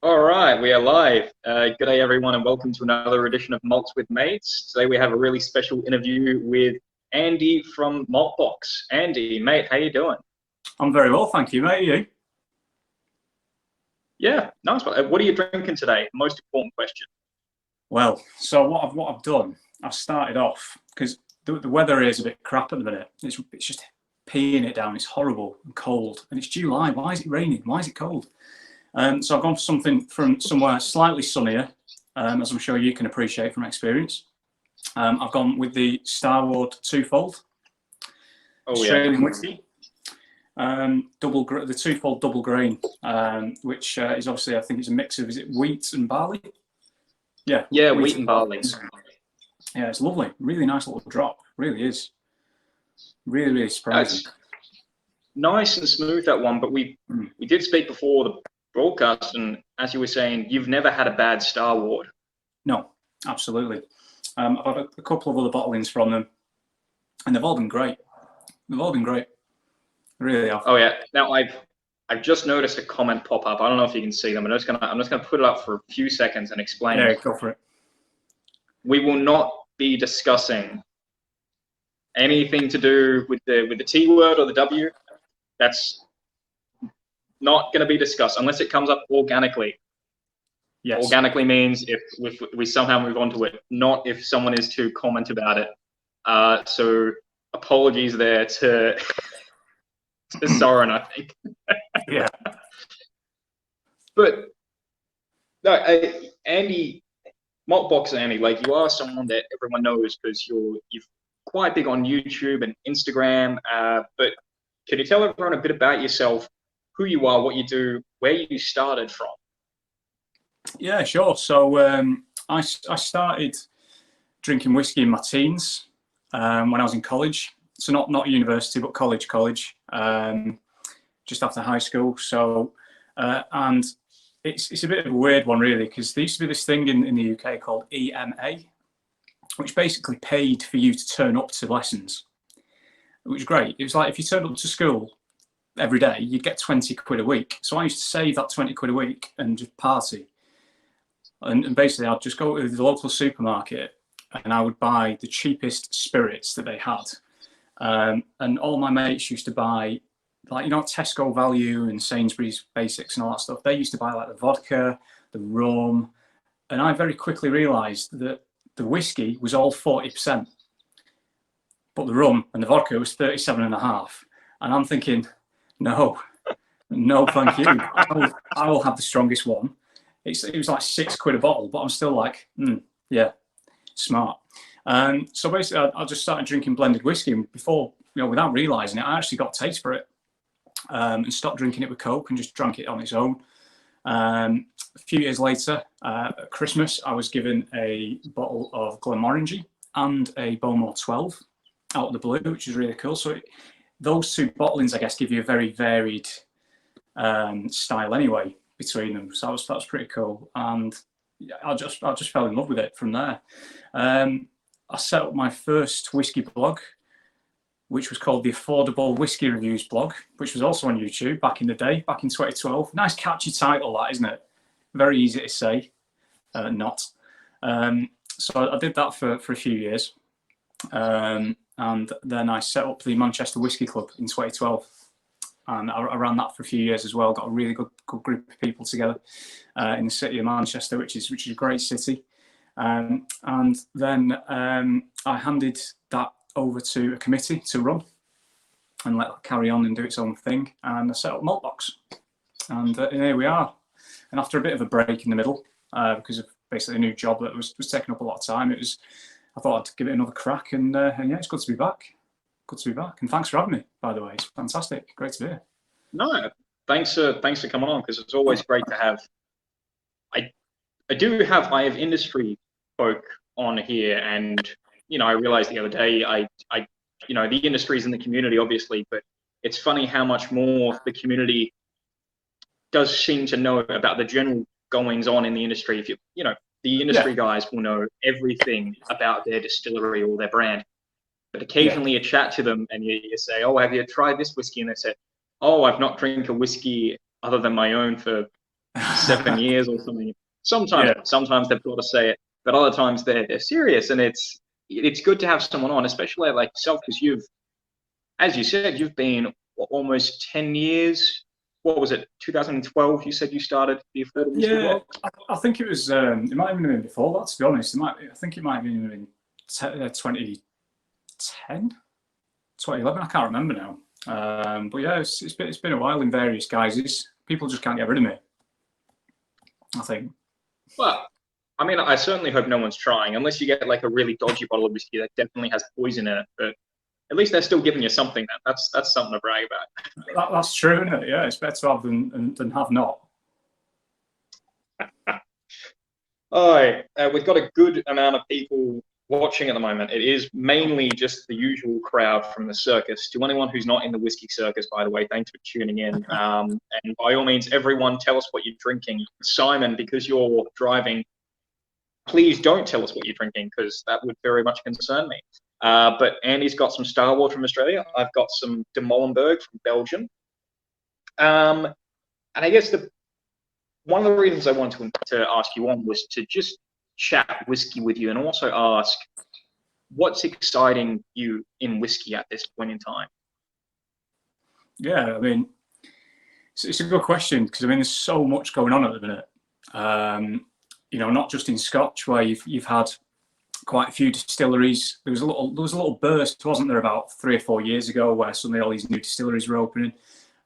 All right, we are live. Good day, everyone, and welcome to another edition of Malts with Mates. Today we have a really special interview with Andy from Maltbox. Andy, mate, how you doing? I'm very well, thank you, mate. You? Yeah, nice. What are you drinking today? Most important question. Well, so what I've done, I've started off because the weather is a bit crap at the minute. It's just peeing it down. It's horrible and cold, and it's July. Why is it raining? Why is it cold? So I've gone for something from somewhere slightly sunnier, as I'm sure you can appreciate from experience. I've gone with the Starward Twofold Australian whiskey, the Twofold double grain, which is obviously, I think it's a mix of, is it wheat and barley? Yeah, wheat and barley. Yeah, it's lovely. Really nice little drop. Really is. Really, really surprising. Nice and smooth, that one. But we did speak before the broadcast, and as you were saying, you've never had a bad Starward. No, absolutely. I've had a couple of other bottlings from them, and they've all been great. They've all been great. They really have. Oh yeah. Now I've just noticed a comment pop up. I don't know if you can see them. I'm just gonna put it up for a few seconds and explain. Yeah, go for it. We will not be discussing anything to do with the T word or the W. That's not going to be discussed unless it comes up organically. Yes. Organically means if we somehow move on to it, not if someone is to comment about it. So apologies there to Soren, I think. Yeah. But no, Andy, Maltbox Andy, like, you are someone that everyone knows because you're quite big on YouTube and Instagram. But can you tell everyone a bit about yourself, who you are, what you do, where you started from? Yeah, sure. So I started drinking whiskey in my teens when I was in college. So not university, but college, just after high school. So and it's a bit of a weird one, really, because there used to be this thing in the UK called EMA, which basically paid for you to turn up to lessons, which was great. It was like if you turned up to school every day, you'd get 20 quid a week. So I used to save that 20 quid a week and just party. And basically, I'd just go to the local supermarket and I would buy the cheapest spirits that they had. And all my mates used to buy, like, Tesco Value and Sainsbury's Basics and all that stuff. They used to buy like the vodka, the rum. And I very quickly realised that the whiskey was all 40%, but the rum and the vodka was 37.5%. And I'm thinking, no, thank you. I will have the strongest one. It was like 6 quid a bottle, but I'm still like, yeah, smart. So basically, I just started drinking blended whiskey, and before, without realising it, I actually got a taste for it, and stopped drinking it with Coke and just drank it on its own. A few years later, at Christmas, I was given a bottle of Glenmorangie and a Bowmore 12 out of the blue, which is really cool. So those two bottlings, I guess, give you a very varied style anyway between them. So that was pretty cool, and I just fell in love with it from there. I set up my first whiskey blog, which was called the Affordable Whiskey Reviews blog, which was also on YouTube back in the day, back in 2012. Nice catchy title, that, isn't it? Very easy to say, not. So I did that for a few years. And then I set up the Manchester Whiskey Club in 2012. And I ran that for a few years as well. Got a really good group of people together in the city of Manchester, which is a great city. And then I handed that over to a committee to run and let it carry on and do its own thing. And I set up Maltbox. And here we are. And after a bit of a break in the middle, because of basically a new job that was taking up a lot of time, I thought I'd give it another crack. And yeah, it's good to be back. Good to be back, and thanks for having me, by the way. It's fantastic. Great to be here. No, thanks for coming on, because it's always great to have. I have industry folk on here, and I realized the other day the industry is in the community, obviously, but it's funny how much more the community does seem to know about the general goings on in the industry. If the industry guys will know everything about their distillery or their brand. But occasionally you chat to them and you say, oh, have you tried this whiskey? And they say, oh, I've not drank a whiskey other than my own for 7 years or something. Sometimes they've got to say it, but other times they're serious. And it's good to have someone on, especially like yourself, because as you said, you've been almost 10 years. What was it, 2012? You said you started the Affordable Whiskey blog? I think it was, it might have been before that, to be honest. I think it might have been in 2010, 2011, I can't remember now. But yeah, it's been a while in various guises. People just can't get rid of me, I think. Well, I mean, I certainly hope no one's trying, unless you get like a really dodgy bottle of whiskey that definitely has poison in it. But at least they're still giving you something. That's something to brag about. That's true, isn't it? Yeah, it's better to have than have not. All right, we've got a good amount of people watching at the moment. It is mainly just the usual crowd from the circus. To anyone who's not in the whiskey circus, by the way, thanks for tuning in. And by all means, everyone, tell us what you're drinking. Simon, because you're driving, please don't tell us what you're drinking, because that would very much concern me. But Andy's got some Starward from Australia. I've got some de Molenberg from Belgium. And I guess one of the reasons I wanted to ask you on was to just chat whiskey with you and also ask what's exciting you in whiskey at this point in time. Yeah, I mean, it's a good question, because I mean, there's so much going on at the minute. You know, not just in Scotch, where you've had quite a few distilleries. There was a little burst, wasn't there, about 3 or 4 years ago, where suddenly all these new distilleries were opening,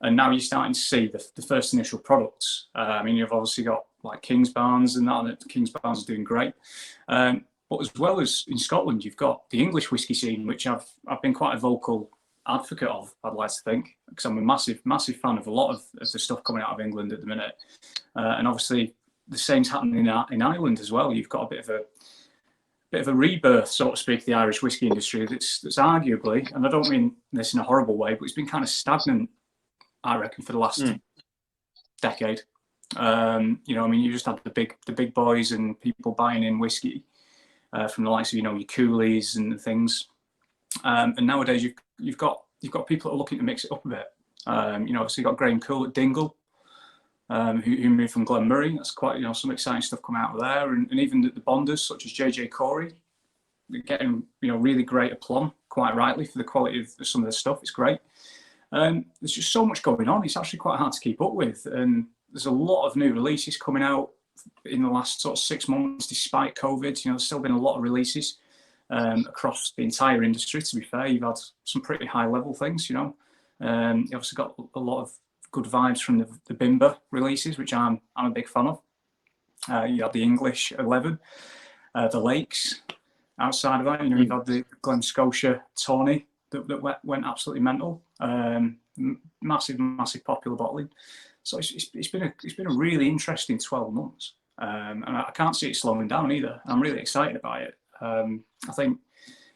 and now you're starting to see the first initial products. I mean, you've obviously got like Kingsbarns and that, and Kingsbarns is doing great. But as well as in Scotland, you've got the English whiskey scene, which I've been quite a vocal advocate of, I'd like to think, because I'm a massive fan of a lot of the stuff coming out of England at the minute. And obviously the same's happening in Ireland as well. You've got a bit of a rebirth, so to speak, of the Irish whiskey industry that's arguably, and I don't mean this in a horrible way, but it's been kind of stagnant, I reckon, for the last decade. You know, I mean, you just had the big boys and people buying in whiskey from the likes of, you know, your Coolies and things. And nowadays you've got people that are looking to mix it up a bit. You know, obviously you've got Graham Cool at Dingle, who moved from Glenmurray. That's quite, you know, some exciting stuff coming out of there. And even the Bonders, such as JJ Corey, they're getting, you know, really great aplomb, quite rightly, for the quality of some of the stuff. It's great. There's just so much going on. It's actually quite hard to keep up with. And there's a lot of new releases coming out in the last sort of 6 months, despite COVID. You know, there's still been a lot of releases across the entire industry. To be fair, you've had some pretty high level things, you know. You obviously got a lot of good vibes from the Bimber releases, which I'm a big fan of. You had the English 11, the Lakes. Outside of that, you know, you've had the Glen Scotia Tawny that went absolutely mental. Massive popular bottling. So it's been a really interesting 12 months, and I can't see it slowing down either. I'm really excited about it. I think,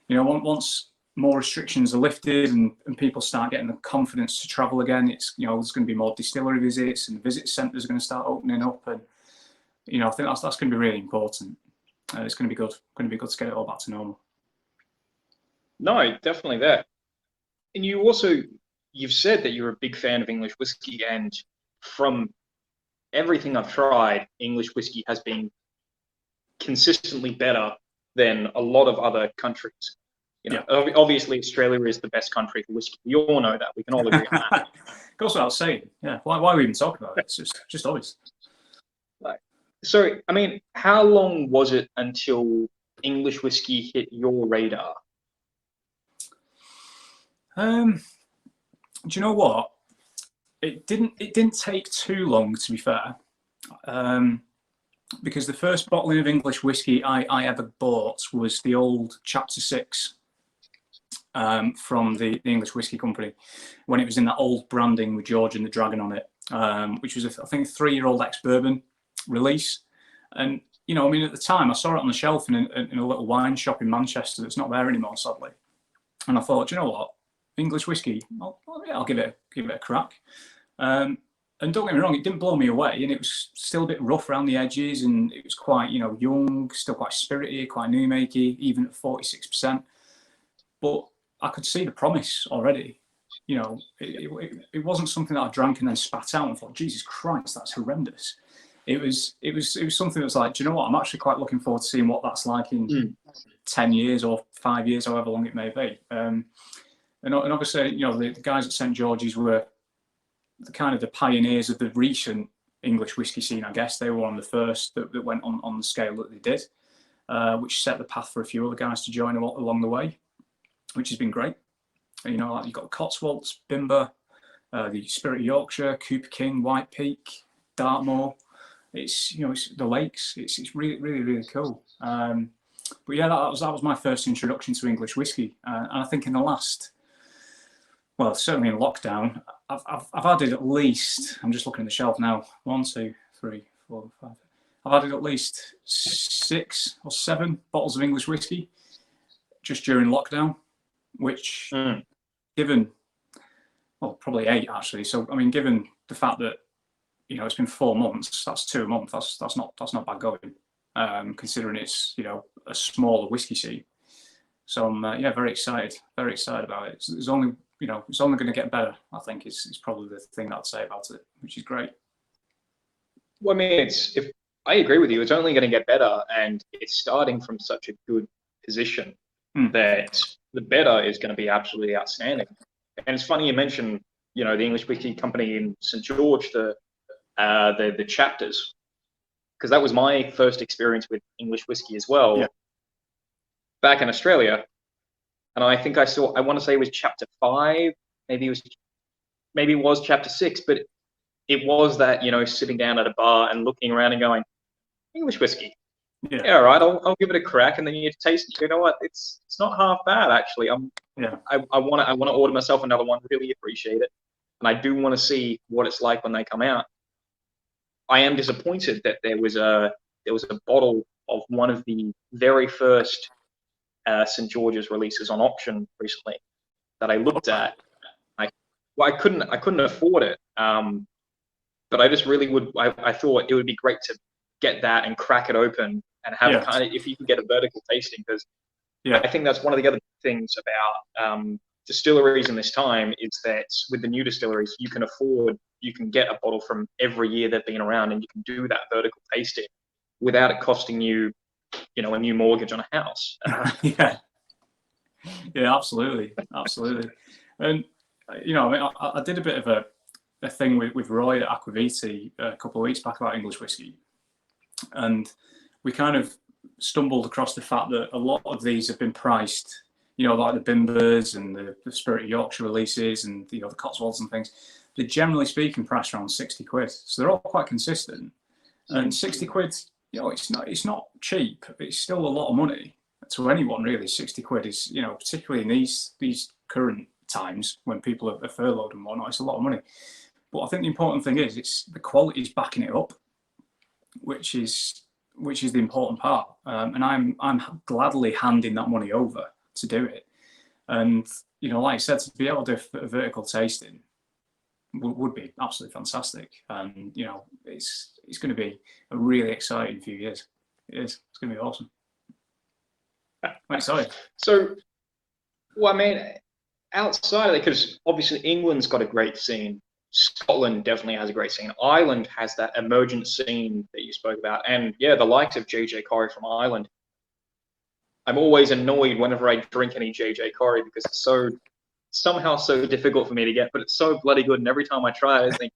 you know, once more restrictions are lifted and people start getting the confidence to travel again, it's, you know, there's going to be more distillery visits and visit centres are going to start opening up, and, you know, I think that's going to be really important. It's going to be good. Going to be good to get it all back to normal. No, definitely that. And you've said that you're a big fan of English whiskey, and from everything I've tried, English whiskey has been consistently better than a lot of other countries. You know, obviously Australia is the best country for whiskey. We all know that. We can all agree on that. Goes without saying. Yeah. Why we even talk about it? It's just obvious. So, I mean, how long was it until English whiskey hit your radar? Do you know what? It didn't take too long, to be fair, because the first bottling of English whiskey I ever bought was the old Chapter 6 from the English Whiskey Company, when it was in that old branding with George and the Dragon on it, which was, I think, a 3-year-old ex-bourbon release. And, you know, I mean, at the time I saw it on the shelf in a little wine shop in Manchester that's not there anymore, sadly. And I thought, you know what, English whiskey, I'll give it a crack. And don't get me wrong, it didn't blow me away, and it was still a bit rough around the edges, and it was quite, you know, young, still quite spirity, quite new makey, even at 46%. But I could see the promise already. You know, it wasn't something that I drank and then spat out and thought, Jesus Christ, that's horrendous. It was something that was like, do you know what? I'm actually quite looking forward to seeing what that's like in 10 years or 5 years, however long it may be. And obviously, you know, the guys at St George's were the kind of the pioneers of the recent English whiskey scene, I guess. They were one of the first that went on the scale that they did, which set the path for a few other guys to join along the way, which has been great. You know, like you've got Cotswolds, Bimber, the Spirit of Yorkshire, Cooper King, White Peak, Dartmoor. It's, you know, it's the lakes. It's really, really, really cool. But yeah, that was my first introduction to English whiskey, and I think in the last, well, certainly in lockdown, I've added at least, I'm just looking at the shelf now, 1, 2, 3, 4, 5. I've added at least 6 or 7 bottles of English whiskey just during lockdown, which, given, well, probably 8 actually. So I mean, given the fact that, you know, it's been 4 months, that's 2 a month. That's not bad going, considering it's, you know, a smaller whiskey scene. So I'm very excited about it. It's only going to get better. I think is probably the thing I'd say about it, which is great. Well, I mean, if I agree with you, it's only going to get better, and it's starting from such a good position that the better is going to be absolutely outstanding. And it's funny you mentioned, you know, the English Whiskey Company in St George, the chapters, because that was my first experience with English whiskey as well, back in Australia. And I think I want to say it was chapter 5, maybe it was chapter 6, but it was that, you know, sitting down at a bar and looking around and going, English whiskey. Yeah, all right, I'll give it a crack, and then you taste it. You know what? It's not half bad actually. I want to order myself another one. Really appreciate it, and I do want to see what it's like when they come out. I am disappointed that there was a bottle of one of the very first St George's releases on auction recently that I looked at. I couldn't afford it, but I just really would. I thought it would be great to get that and crack it open and have kind of, if you can get a vertical tasting, because I think that's one of the other things about distilleries in this time is that with the new distilleries, you can get a bottle from every year they've been around, and you can do that vertical tasting without it costing you, you know, a new mortgage on a house. Yeah, absolutely. And you know, I mean, I did a bit of a thing with Roy at Aquaviti a couple of weeks back about English whiskey, and we kind of stumbled across the fact that a lot of these have been priced, you know, like the Bimbers and the Spirit of Yorkshire releases and, you know, the Cotswolds and things. They're generally speaking priced around 60 quid, so they're all quite consistent. And 60 quid, you know, it's not cheap. It's still a lot of money to anyone, really. 60 quid is, you know, particularly in these current times when people are furloughed and whatnot, it's a lot of money. But I think the important thing is it's the quality is backing it up, which is the important part. And I'm gladly handing that money over to do it. And, you know, like I said, to be able to do a vertical tasting would be absolutely fantastic. And, you know, it's going to be a really exciting few years. It is. It's going to be awesome. I'm excited. So, well, I mean, outside of it, because obviously England's got a great scene. Scotland definitely has a great scene. Ireland has that emergent scene that you spoke about. And yeah, the likes of JJ Corrie from Ireland. I'm always annoyed whenever I drink any JJ Corrie because it's somehow so difficult for me to get, but it's so bloody good. And every time I try it, I think,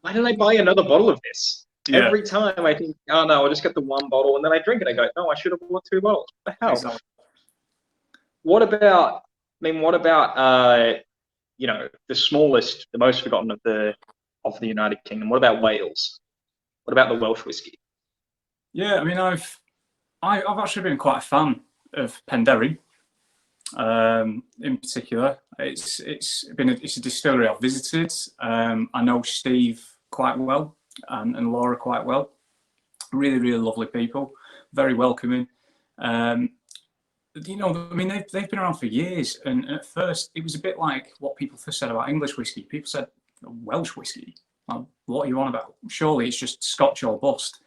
why did I buy another bottle of this? Yeah. Every time I think, oh no, I'll just get the one bottle, and then I drink it. I go, no, I should have bought 2 bottles. What the hell? Exactly. What about you know, the smallest, the most forgotten of the United Kingdom? What about Wales? What about the Welsh whiskey? Yeah, I mean, I've actually been quite a fan of Penderyn. In particular, it's a distillery I've visited. I know Steve quite well and Laura quite well. Really, really lovely people, very welcoming. You know, I mean, they've been around for years, and at first it was a bit like what people first said about English whiskey. People said Welsh whiskey. Like, what are you on about? Surely it's just Scotch or bust.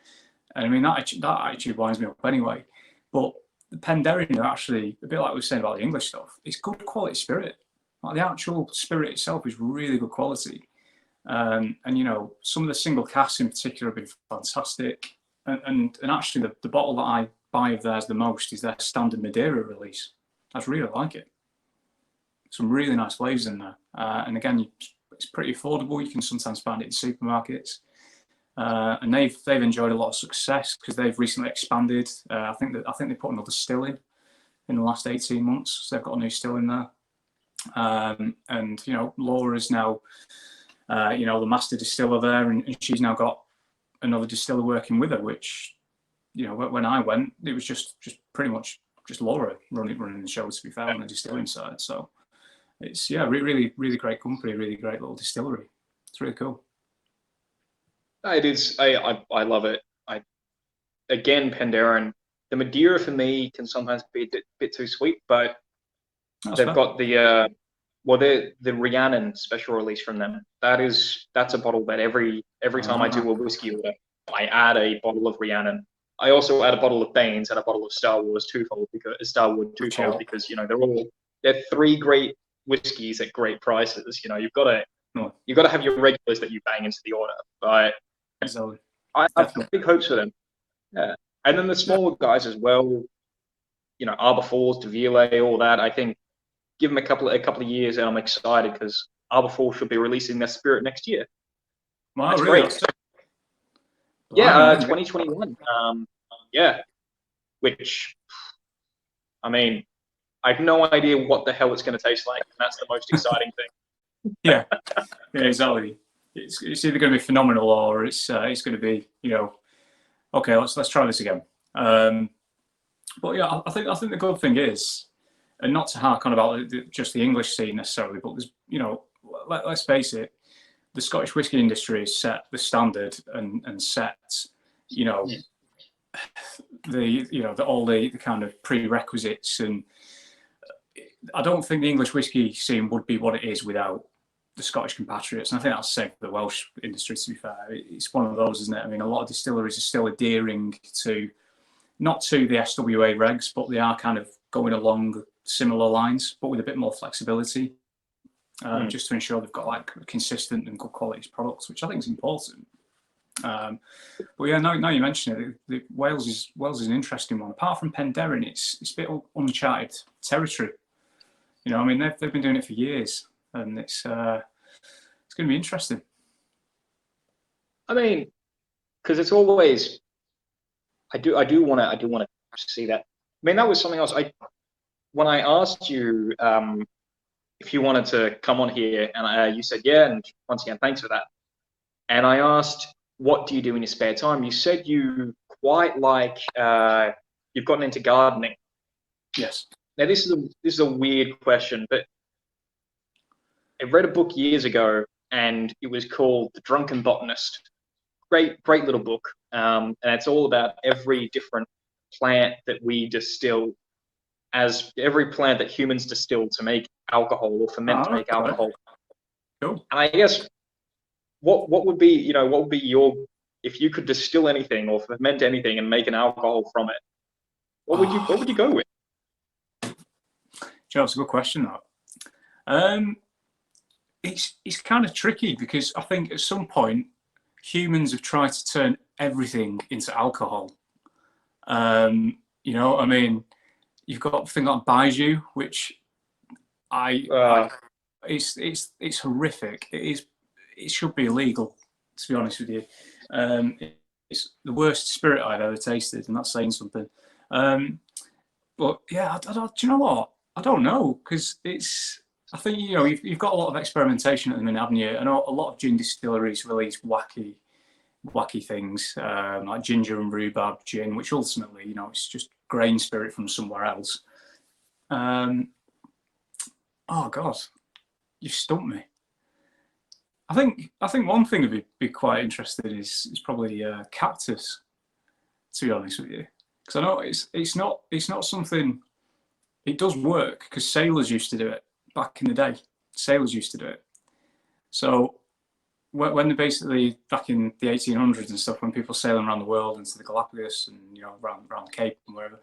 And I mean, that attitude winds me up anyway. But the Penderyn are actually a bit like we were saying about the English stuff. It's good quality spirit. Like the actual spirit itself is really good quality. And you know, some of the single casks in particular have been fantastic. And actually, the bottle that I buy of theirs the most is their standard Madeira release. I just really like it. Some really nice flavours in there. And again, it's pretty affordable. You can sometimes find it in supermarkets. And they've enjoyed a lot of success because they've recently expanded. I think they put another still in the last 18 months. So they've got a new still in there. And you know, Laura's now you know, the master distiller there, and she's now got another distiller working with her. Which, you know, when I went, it was just pretty much just Laura running the show, to be fair, on the distilling side. So it's really great company, really great little distillery. It's really cool. It is. I love it. Again, Penderyn. The Madeira for me can sometimes be a bit too sweet, but they've got the the Rhiannon special release from them. That's a bottle that every time I do a whiskey order, I add a bottle of Rhiannon. I also add a bottle of Baines and a bottle of Starward twofold because you know they're three great whiskeys at great prices. You know, you've got to have your regulars that you bang into the order. But I have big hopes for them. Yeah, and then the smaller guys as well. You know, Arbor Falls, De Ville, all that. I think give them a couple of years, and I'm excited because Arbor Falls should be releasing their spirit next year. Wow, that's really? great. Yeah, 2021. Yeah, which I mean, I have no idea what the hell it's going to taste like, and that's the most exciting thing. Yeah, exactly. It's either going to be phenomenal or it's going to be, you know, okay, let's try this again. But yeah, I think the good thing is, and not to hark on about just the English scene necessarily, but there's, you know, let's face it, the Scottish whisky industry has set the standard and set, you know, all the kind of prerequisites, and I don't think the English whisky scene would be what it is without the Scottish compatriots. And I think that's the same for the Welsh industry, to be fair. It's one of those, isn't it? I mean, a lot of distilleries are still adhering to, not to the SWA regs, but they are kind of going along similar lines, but with a bit more flexibility, just to ensure they've got like consistent and good quality products, which I think is important. But yeah, now you mention it, Wales is an interesting one. Apart from Penderyn, it's a bit uncharted territory. You know, I mean, they've been doing it for years, and it's going to be interesting. I mean, because it's always, I do want to see that. I mean, that was something else. When I asked you if you wanted to come on here, and you said yeah, and once again, thanks for that. And I asked, what do you do in your spare time? You said you quite like you've gotten into gardening. Yes. Now this is a weird question, but I read a book years ago, and it was called The Drunken Botanist. Great little book, and it's all about every different plant that we distill, as every plant that humans distill to make alcohol or ferment to make alcohol. Cool. And I guess what would be your, if you could distill anything or ferment anything and make an alcohol from it, what would you go with? Joe, it's a good question, that. It's kind of tricky because I think at some point humans have tried to turn everything into alcohol. You know, I mean, you've got a thing like Baijiu, which it's horrific. It should be illegal, to be honest with you. It's the worst spirit I've ever tasted, and that's saying something. But yeah, do you know what? I don't know, because I think, you know, you've got a lot of experimentation at the minute, haven't you? And a lot of gin distilleries release wacky things, like ginger and rhubarb gin, which ultimately, you know, it's just grain spirit from somewhere else. Oh God, you've stumped me. I think one thing would be quite interesting is probably cactus, to be honest with you, because I know it's not something. It does work because sailors used to do it back in the day. Sailors used to do it. So when they basically, back in the 1800s and stuff, when people sailing around the world into the Galapagos and, you know, around the Cape and wherever,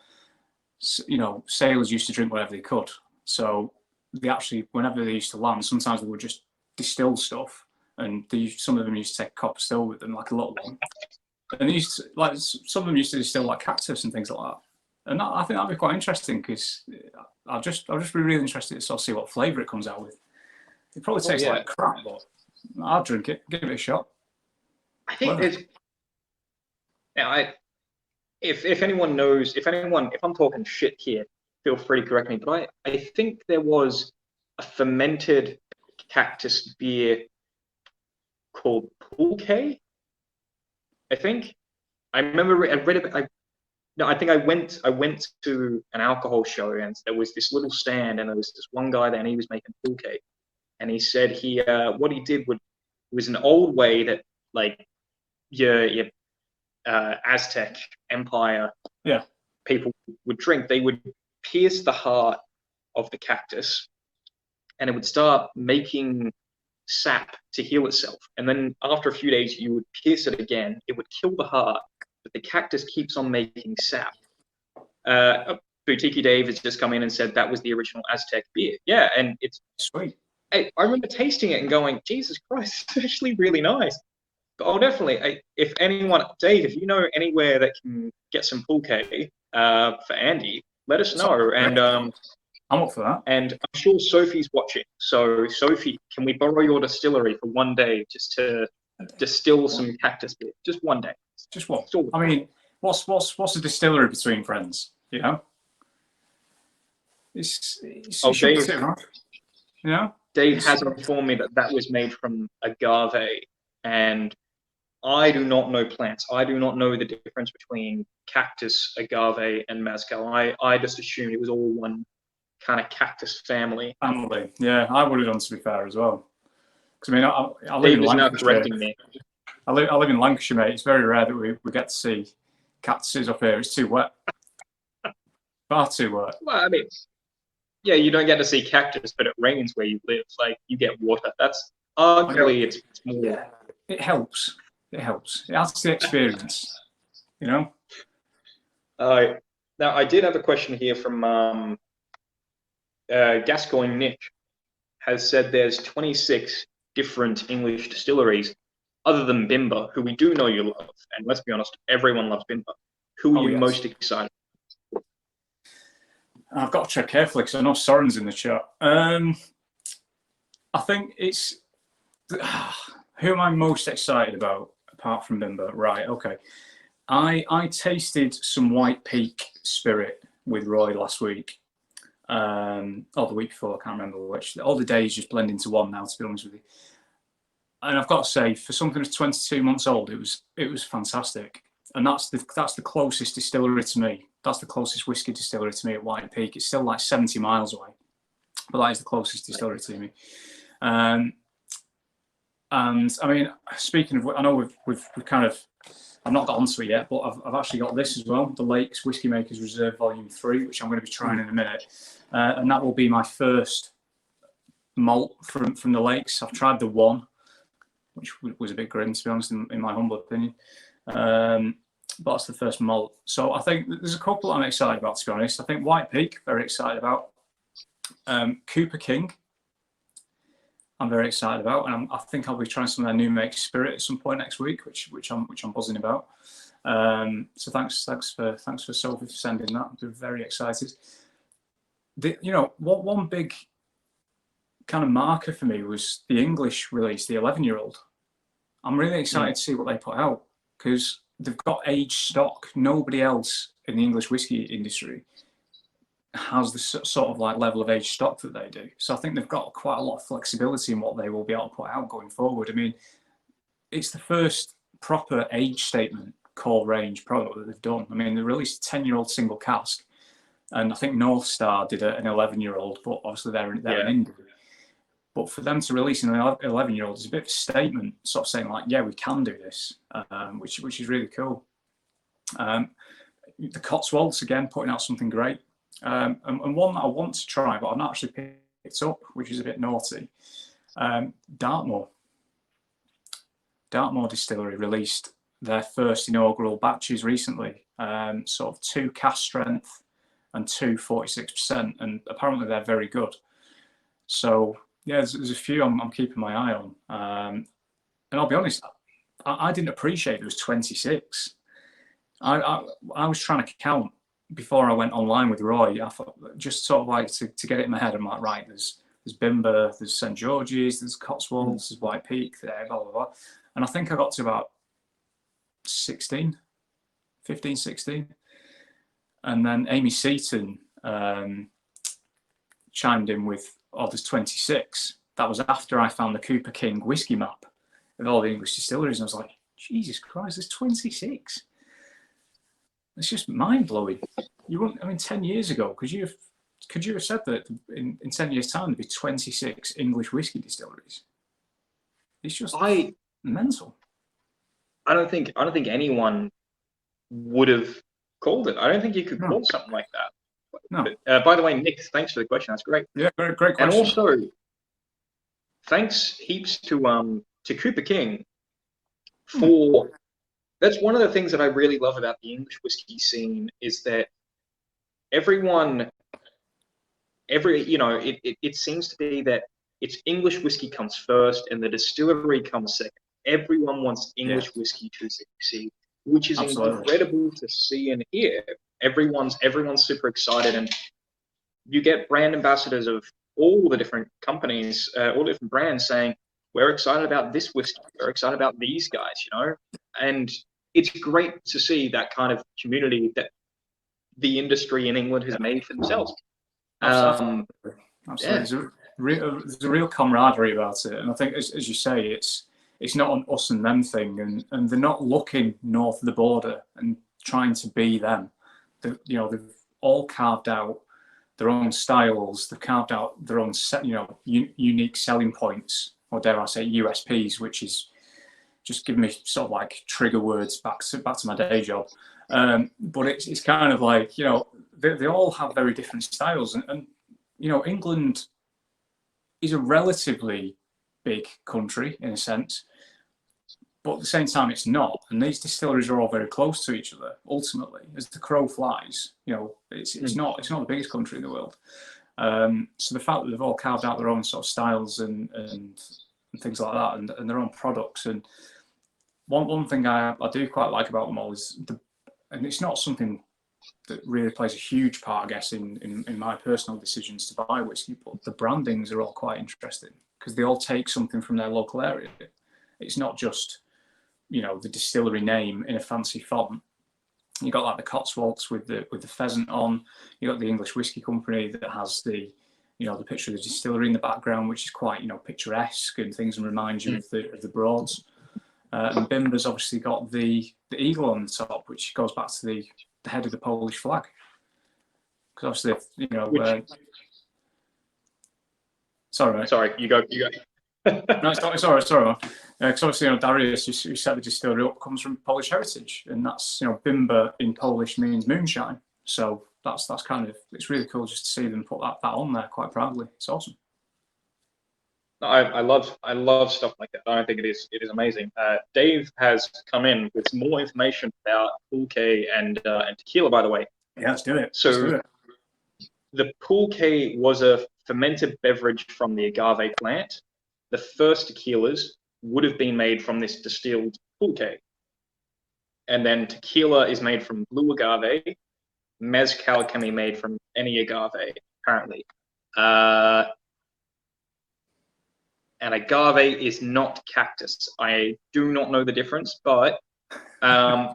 you know, sailors used to drink whatever they could. So they actually, whenever they used to land, sometimes they would just distill stuff, and some of them used to take a copper still with them, like a little one. And they used to, like, some of them used to distill like cactus and things like that. And I think that'd be quite interesting, because I'll just be really interested to sort of see what flavour it comes out with. It probably tastes like crap, but I'll drink it, give it a shot. I think there's, if anyone knows, if I'm talking shit here, feel free to correct me. But I think there was a fermented cactus beer called pulque. I think I remember I read it. No, I think I went to an alcohol show, and there was this little stand, and there was this one guy there, and he was making pulque, and he said what he did was an old way that, like, your Aztec Empire people would drink. They would pierce the heart of the cactus, and it would start making sap to heal itself. And then after a few days, you would pierce it again. It would kill the heart, but the cactus keeps on making sap. Boutique Dave has just come in and said that was the original Aztec beer. Yeah, and it's sweet. I remember tasting it and going, Jesus Christ, it's actually really nice. But I'll definitely, if anyone, Dave, if you know anywhere that can get some pulque for Andy, let us know. And I'm up for that. And I'm sure Sophie's watching. So Sophie, can we borrow your distillery for one day just to distill some cactus beer? Just one day. Just one. I mean, what's a distillery between friends? You know, it's Dave, right? You know, Dave has informed me that was made from agave, and I do not know plants. I do not know the difference between cactus, agave, and mezcal. I just assumed it was all one kind of cactus family. Yeah, I would have done, to be fair, as well. Because I mean, I live Dave in is now Lancashire. correcting me. I live in Lancashire, mate. It's very rare that we get to see cactuses up here. It's too wet. Far too wet. Well, I mean, yeah, you don't get to see cactus, but it rains where you live. Like, you get water. That's arguably it's more. Yeah, it helps. It helps. It adds to the experience. You know. Now I did have a question here from Gascoigne Nick. Has said there's 26 different English distilleries other than Bimber, who we do know you love, and let's be honest, everyone loves Bimber. Who are you most excited? I've got to tread carefully because I know Soren's in the chat. I think it's who am I most excited about apart from Bimber? Right, okay. I tasted some White Peak Spirit with Roy last week, or the week before. I can't remember which. All the days just blend into one now, to be honest with you. And I've got to say, for something that's 22 months old, it was fantastic. And that's the closest distillery to me. That's the closest whiskey distillery to me at White Peak. It's still like 70 miles away, but that is the closest distillery to me. And I mean, speaking of, I know we've kind of, I've not got onto it yet, but I've actually got this as well, the Lakes Whiskey Makers Reserve Volume 3, which I'm going to be trying in a minute. And that will be my first malt from the Lakes. I've tried the one, which was a bit grim, to be honest, in my humble opinion. But that's the first malt. So I think there's a couple I'm excited about, to be honest. I think White Peak, very excited about. Cooper King, I'm very excited about, and I think I'll be trying some of their new make Spirit at some point next week, which I'm buzzing about. So thanks for Sophie for sending that. I'm very excited. One big kind of marker for me was the English release, the 11-year-old. I'm really excited to see what they put out, because they've got aged stock. Nobody else in the English whiskey industry has the sort of like level of aged stock that they do. So I think they've got quite a lot of flexibility in what they will be able to put out going forward. I mean, it's the first proper age statement core range product that they've done. I mean, they released a 10-year-old single cask, and I think North Star did an 11-year-old, but obviously they're in India. But for them to release an 11-year-old is a bit of a statement, sort of saying like, yeah, we can do this, which is really cool. The Cotswolds, again, putting out something great. And one that I want to try, but I've not actually picked up, which is a bit naughty. Dartmoor Distillery released their first inaugural batches recently, sort of 2 cask strength and two 46%, and apparently they're very good. So yeah, there's a few I'm keeping my eye on. And I'll be honest, I didn't appreciate there was 26. I was trying to count before I went online with Roy. I thought, just sort of like to get it in my head. I'm like, right, there's Bimber, there's St George's, there's Cotswolds, there's White Peak, there, blah blah blah. And I think I got to about 15, 16. And then Amy Seaton chimed in with, oh, there's 26. That was after I found the Cooper King whiskey map with all the English distilleries. And I was like, Jesus Christ, there's 26. It's just mind blowing. You wouldn't, I mean, 10 years ago, could you have said that in 10 years' time there'd be 26 English whiskey distilleries? It's just mental. I don't think anyone would have called it. I don't think you could call something like that. No. But, by the way, Nick, thanks for the question. That's great. Yeah, great question. And also, thanks heaps to Cooper King for. That's one of the things that I really love about the English whiskey scene is that it seems to be that it's English whiskey comes first and the distillery comes second. Everyone wants English whiskey to succeed, which is incredible to see and hear. Everyone's super excited, and you get brand ambassadors of all the different companies, all the different brands saying, we're excited about this whiskey, we're excited about these guys, and it's great to see that kind of community that the industry in England has made for themselves. Absolutely. There's a real camaraderie about it, and I think, as you say, it's not an us and them thing, and they're not looking north of the border and trying to be them. They've all carved out their own styles. They've carved out their own unique selling points, or dare I say USPs, which is just giving me sort of like trigger words back to my day job. But it's kind of like, they all have very different styles, and England is a relatively big country in a sense, but at the same time it's not, and these distilleries are all very close to each other ultimately as the crow flies. It's not the biggest country in the world, so the fact that they've all carved out their own sort of styles and things like that, and their own products. And one thing I do quite like about them all is and it's not something that really plays a huge part, I guess, in my personal decisions to buy whiskey, but the brandings are all quite interesting because they all take something from their local area. It's not just, the distillery name in a fancy font. You got like the Cotswolds with the pheasant on. You got the English Whiskey Company that has the picture of the distillery in the background, which is quite, picturesque and things, and reminds you of the Broads. And Bimber's obviously got the eagle on the top, which goes back to the head of the Polish flag. Because obviously, sorry, mate. Sorry, you go. No, sorry. Because obviously, Darius, who set the distillery up, comes from Polish heritage, and that's, Bimber in Polish means moonshine. So that's kind of, it's really cool just to see them put that on there quite proudly. It's awesome. I love stuff like that. I think it is amazing. Dave has come in with more information about pulque and tequila, by the way. Yeah, let's do it. So the pulque was a fermented beverage from the agave plant. The first tequilas would have been made from this distilled pulque. And then tequila is made from blue agave. Mezcal can be made from any agave, apparently. And agave is not cactus. I do not know the difference, but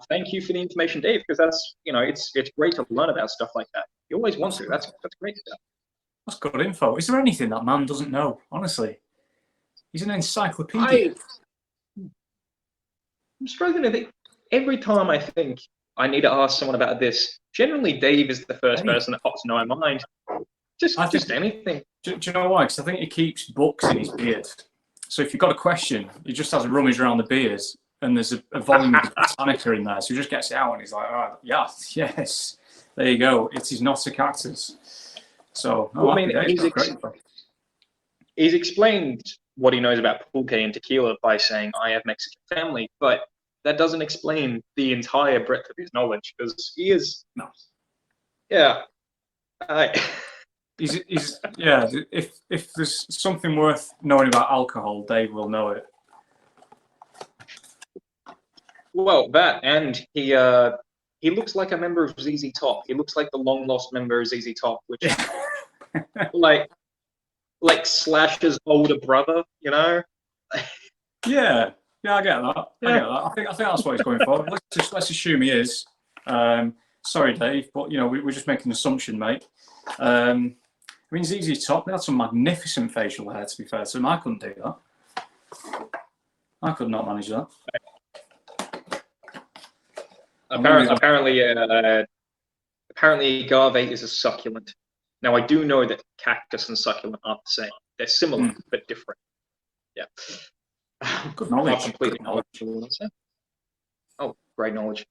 thank you for the information, Dave, because that's, it's great to learn about stuff like that. You always want to. That's great stuff. That's good info. Is there anything that man doesn't know? Honestly, he's an encyclopedia. I'm struggling to think. Every time I think I need to ask someone about this, generally Dave is the first person that pops into my mind. Just anything. Do you know why? Because I think he keeps books in his beard. So if you've got a question, he just has a rummage around the beers, and there's a volume of Botanica in there. So he just gets it out, and he's like, "All right, yeah, yes, there you go. It is not a cactus." So, he's explained what he knows about pulque and tequila by saying, "I have Mexican family," but that doesn't explain the entire breadth of his knowledge, because he is, yeah. I, Yeah. If there's something worth knowing about alcohol, Dave will know it. well, that and he looks like a member of ZZ Top. He looks like the long lost member of ZZ Top, which like Slash's older brother, you know? Yeah, I get that. Yeah. I get that. I think that's what he's going for. Let's assume he is. Sorry, Dave, but we're just making an assumption, mate. I mean, ZZ Top, they had some magnificent facial hair, to be fair to him. I couldn't do that. I could not manage that. Apparently, agave is a succulent. Now, I do know that cactus and succulent aren't the same. They're similar, but different. Yeah. Good knowledge. Not completely knowledgeable. Oh, great knowledge.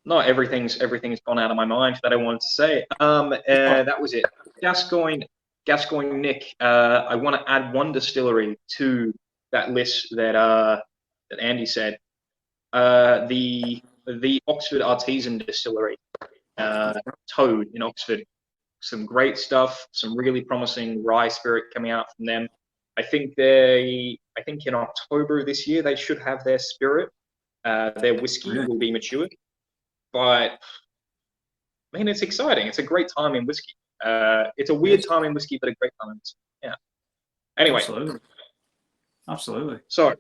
Not everything's gone out of my mind that I wanted to say. That was it. Gascoigne Nick. I want to add one distillery to that list that Andy said. The Oxford Artisan Distillery, Toad in Oxford. Some great stuff. Some really promising rye spirit coming out from them. I think in October this year they should have their spirit. Their whiskey will be matured. But I mean, it's exciting. It's a great time in whiskey. It's a weird time in whiskey, but a great time in whiskey. Yeah. Anyway. Absolutely. So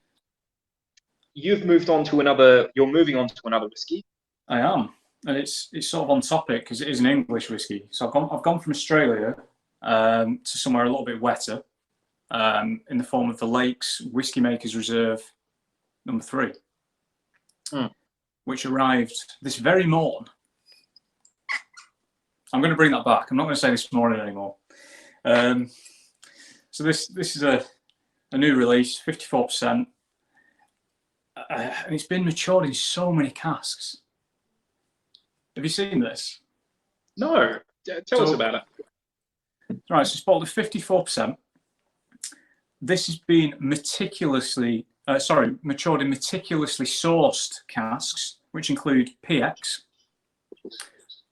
you've moved on to another. You're moving on to another whiskey. I am, and it's sort of on topic because it is an English whiskey. So I've gone from Australia to somewhere a little bit wetter, in the form of the Lakes Whiskey Makers Reserve No. 3. Which arrived this very morn. I'm going to bring that back. I'm not going to say this morning anymore. So this is a new release, 54%, and it's been matured in so many casks. Have you seen this? No. Tell us about it. Right, so it's bottled at 54%. This has been matured in meticulously sourced casks, which include PX,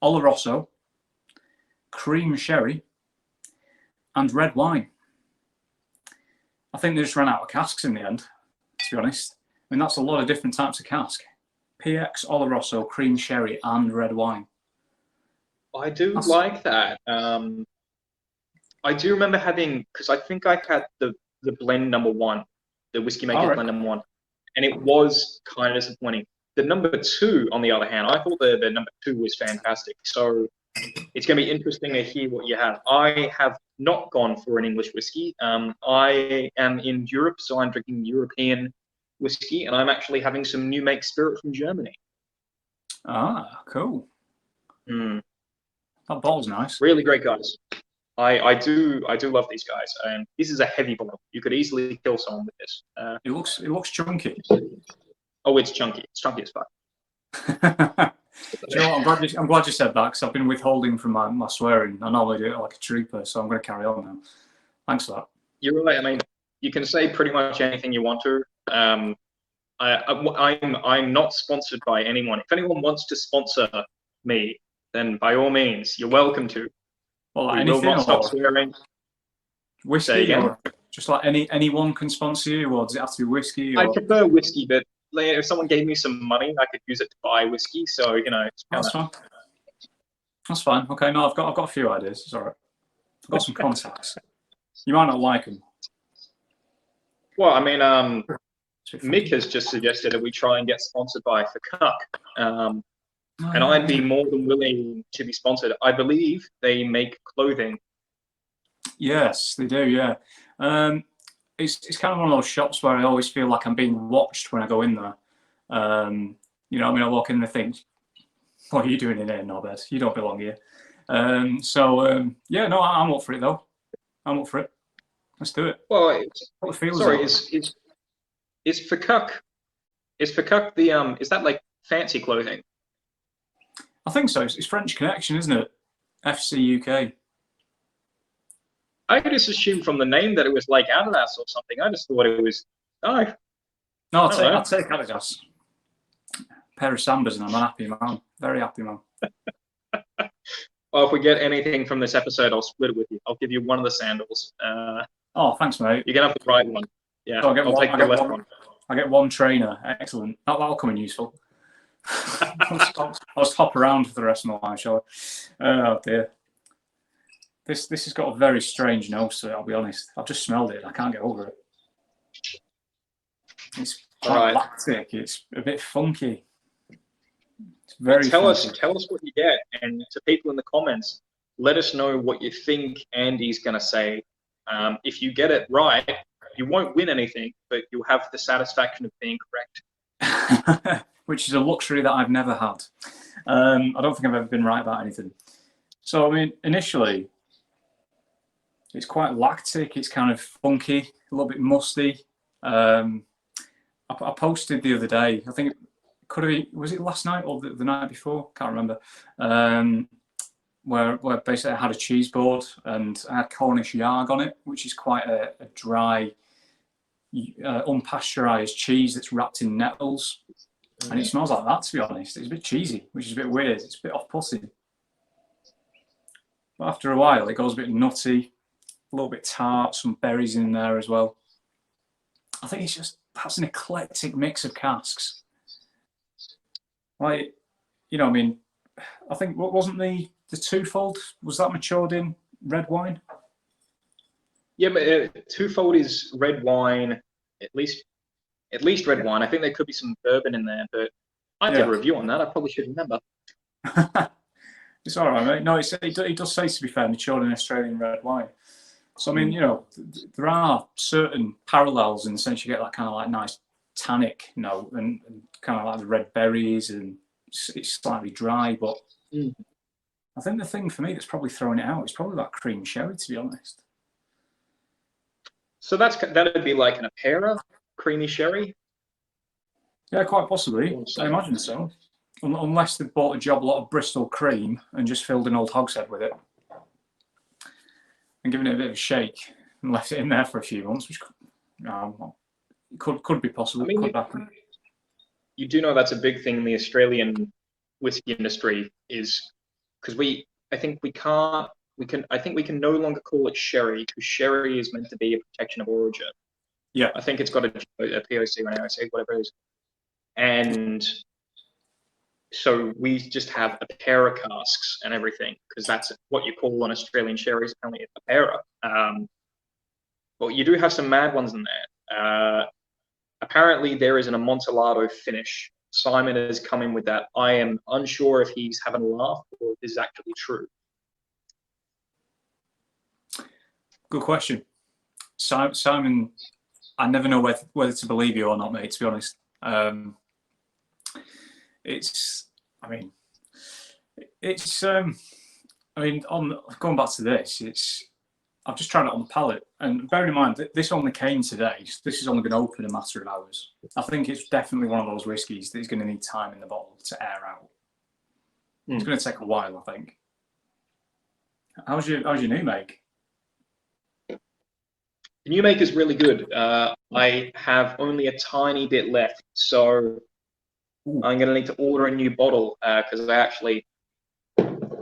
Oloroso, cream sherry, and red wine. I think they just ran out of casks in the end, to be honest. I mean, that's a lot of different types of cask. PX, Oloroso, cream sherry, and red wine. I do like that. I do remember having, because I think I had the blend number 1, the Whiskey Maker's blend number 1, and it was kind of disappointing. The number 2, on the other hand, I thought the number 2 was fantastic. So it's going to be interesting to hear what you have. I have not gone for an English whiskey. I am in Europe, so I'm drinking European whiskey, and I'm actually having some new make spirit from Germany. Ah, cool. That bottle's nice. Really great guys. I do love these guys, and this is a heavy bottle. You could easily kill someone with this. It looks chunky. Oh, it's chunky. It's chunky as fuck. Do you know what? I'm glad you said that because I've been withholding from my swearing. I normally do it like a trooper, so I'm going to carry on now. Thanks for that. You're right. I mean, you can say pretty much anything you want to. I'm not sponsored by anyone. If anyone wants to sponsor me, then by all means, you're welcome to. Well, like we anything will not stop swearing. Whiskey, or just like anyone can sponsor you, or does it have to be whiskey? Or... I prefer whiskey, but if someone gave me some money, I could use it to buy whiskey. So that's fine. That's fine. Okay, no, I've got a few ideas. It's all right. I've got some contacts. You might not like them. Well, I mean, Mick has just suggested that we try and get sponsored by Fakuk. And I'd be more than willing to be sponsored. I believe they make clothing. Yes, they do, yeah. It's kind of one of those shops where I always feel like I'm being watched when I go in there. I mean, I walk in and I think, what are you doing in here, knobhead? You don't belong here. Yeah, no, I'm up for it, though. I'm up for it. Let's do it. Well, sorry, is Fakuk the, is that like fancy clothing? I think so. It's French Connection, isn't it? FC UK. I just assumed from the name that it was like Adidas or something. I just thought it was. No, I'll take Adidas. pair of Sambas and I'm an happy man. Very happy man. Well, if we get anything from this episode, I'll split it with you. I'll give you one of the sandals. Oh, thanks, mate. You can have the right one. Yeah, So I'll take the left one. I get one trainer. Excellent. That'll come in useful. I'll just hop around for the rest of my life, shall I? Oh dear. This has got a very strange nose to it, I'll be honest. I've just smelled it. I can't get over it. It's quite lactic. It's a bit funky. It's very funky. Tell us what you get, and to people in the comments, let us know what you think Andy's going to say. If you get it right, you won't win anything, but you'll have the satisfaction of being correct. Which is a luxury that I've never had. I don't think I've ever been right about anything. So, I mean, initially, it's quite lactic. It's kind of funky, a little bit musty. I posted the other day, I think it could have been, was it last night or the night before? Can't remember. Where basically I had a cheese board and I had Cornish yarg on it, which is quite a dry, unpasteurized cheese that's wrapped in nettles. And it smells like that, to be honest. It's a bit cheesy, which is a bit weird. It's a bit off-putting. But after a while, it goes a bit nutty, a little bit tart, some berries in there as well. I think it's just, that's an eclectic mix of casks. Like, you know, I mean, I think, what wasn't the twofold? Was that matured in red wine? Yeah, but twofold is red wine, at least red wine. I think there could be some bourbon in there, but I did a review on that. I probably should remember. It's all right, mate. No, it does say, to be fair, matured in Australian red wine. So, I mean, you know, there are certain parallels in the sense you get that kind of like nice tannic note and kind of like the red berries, and it's slightly dry, but I think the thing for me that's probably throwing it out is probably that cream sherry, to be honest. So that'd be like an Apera creamy sherry? Yeah, quite possibly. I imagine so. Unless they bought a job lot of Bristol cream and just filled an old hogshead with it and given it a bit of a shake and left it in there for a few months, which could be possible. I mean, could happen. You do know that's a big thing in the Australian whiskey industry, is because I think we can no longer call it sherry, because sherry is meant to be a protection of origin. Yeah, I think it's got a POC or an AOC, whatever it is, and so we just have Apera casks and everything, because that's what you call an Australian sherry, is apparently Apera. But you do have some mad ones in there. Apparently there is an Amontillado finish. Simon has come in with that. I am unsure if he's having a laugh or if this is actually true. Good question. Simon, I never know whether to believe you or not, mate, to be honest. Going back to this, I've just tried it on the palate, and bearing in mind that this only came today, so this is only going to open in a matter of hours. I think it's definitely one of those whiskies that is going to need time in the bottle to air out. It's going to take a while, I think. How's your new make? The new make is really good. I have only a tiny bit left, so I'm going to need to order a new bottle, because I actually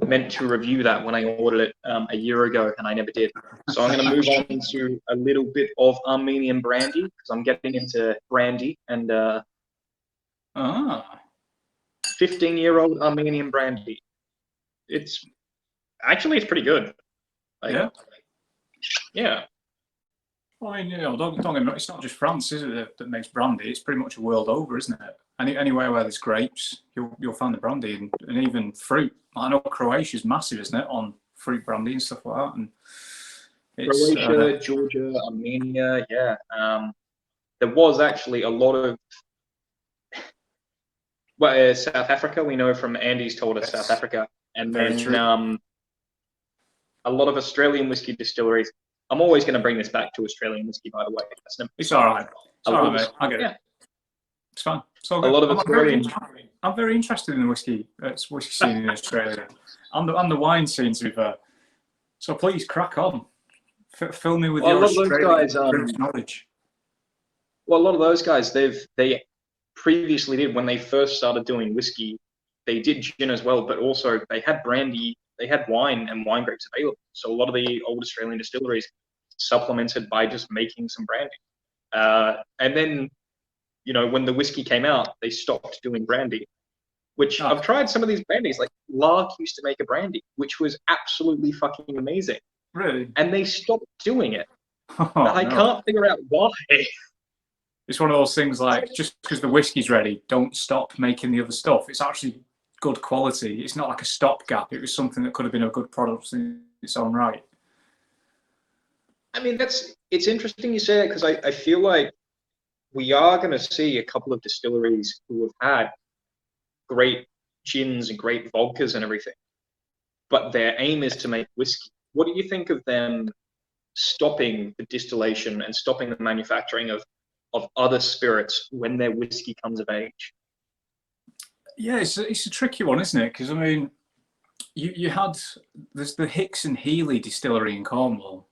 meant to review that when I ordered it a year ago, and I never did. So I'm going to move on to a little bit of Armenian brandy, because I'm getting into brandy, and 15-year-old Armenian brandy. It's pretty good. Yeah. Well, I mean, you know, don't get me wrong, it's not just France, is it, that makes brandy? It's pretty much a world over, isn't it? Anywhere where there's grapes, you'll find the brandy, and even fruit. I know Croatia's massive, isn't it, on fruit brandy and stuff like that. And Croatia, Georgia, Armenia, yeah. There was actually a lot of South Africa. We know from Andy's told us South Africa, and then a lot of Australian whiskey distilleries. I'm always going to bring this back to Australian whiskey, by the way. It's all right. It's all right, mate. I get it. It's fine. So a lot of Australian. I'm very interested in the whiskey scene in Australia, and the wine scene, to be fair. So please crack on. Fill me with your Australian knowledge. Well, a lot of those guys, they previously did when they first started doing whiskey. They did gin as well, but also they had brandy, they had wine and wine grapes available. So a lot of the old Australian distilleries supplemented by just making some brandy. And then, when the whiskey came out, they stopped doing brandy, which Oh, I've tried some of these brandies. Like Lark used to make a brandy, which was absolutely fucking amazing. really? And they stopped doing it. And Oh I no. can't figure out why. It's one of those things like, just because the whiskey's ready, don't stop making the other stuff. It's actually good quality. It's not like a stopgap. It was something that could have been a good product in its own right. I mean, it's interesting you say that because I feel like we are going to see a couple of distilleries who have had great gins and great vodkas and everything, but their aim is to make whiskey. What do you think of them stopping the distillation and stopping the manufacturing of other spirits when their whiskey comes of age? Yeah, it's a tricky one, isn't it? Because I mean, you had there's the Hicks and Healy distillery in Cornwall,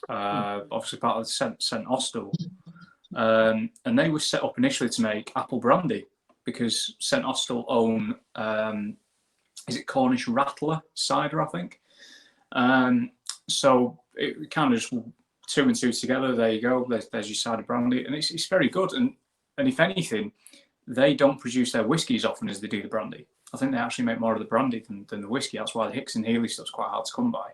obviously part of St Austell, and they were set up initially to make apple brandy because St Austell own is it Cornish Rattler cider, I think. So it kind of just two and two together. There you go. There's your cider brandy, and it's very good. And if anything, they don't produce their whiskey as often as they do the brandy. I think they actually make more of the brandy than the whiskey. That's why the Hicks and Healy stuff's quite hard to come by.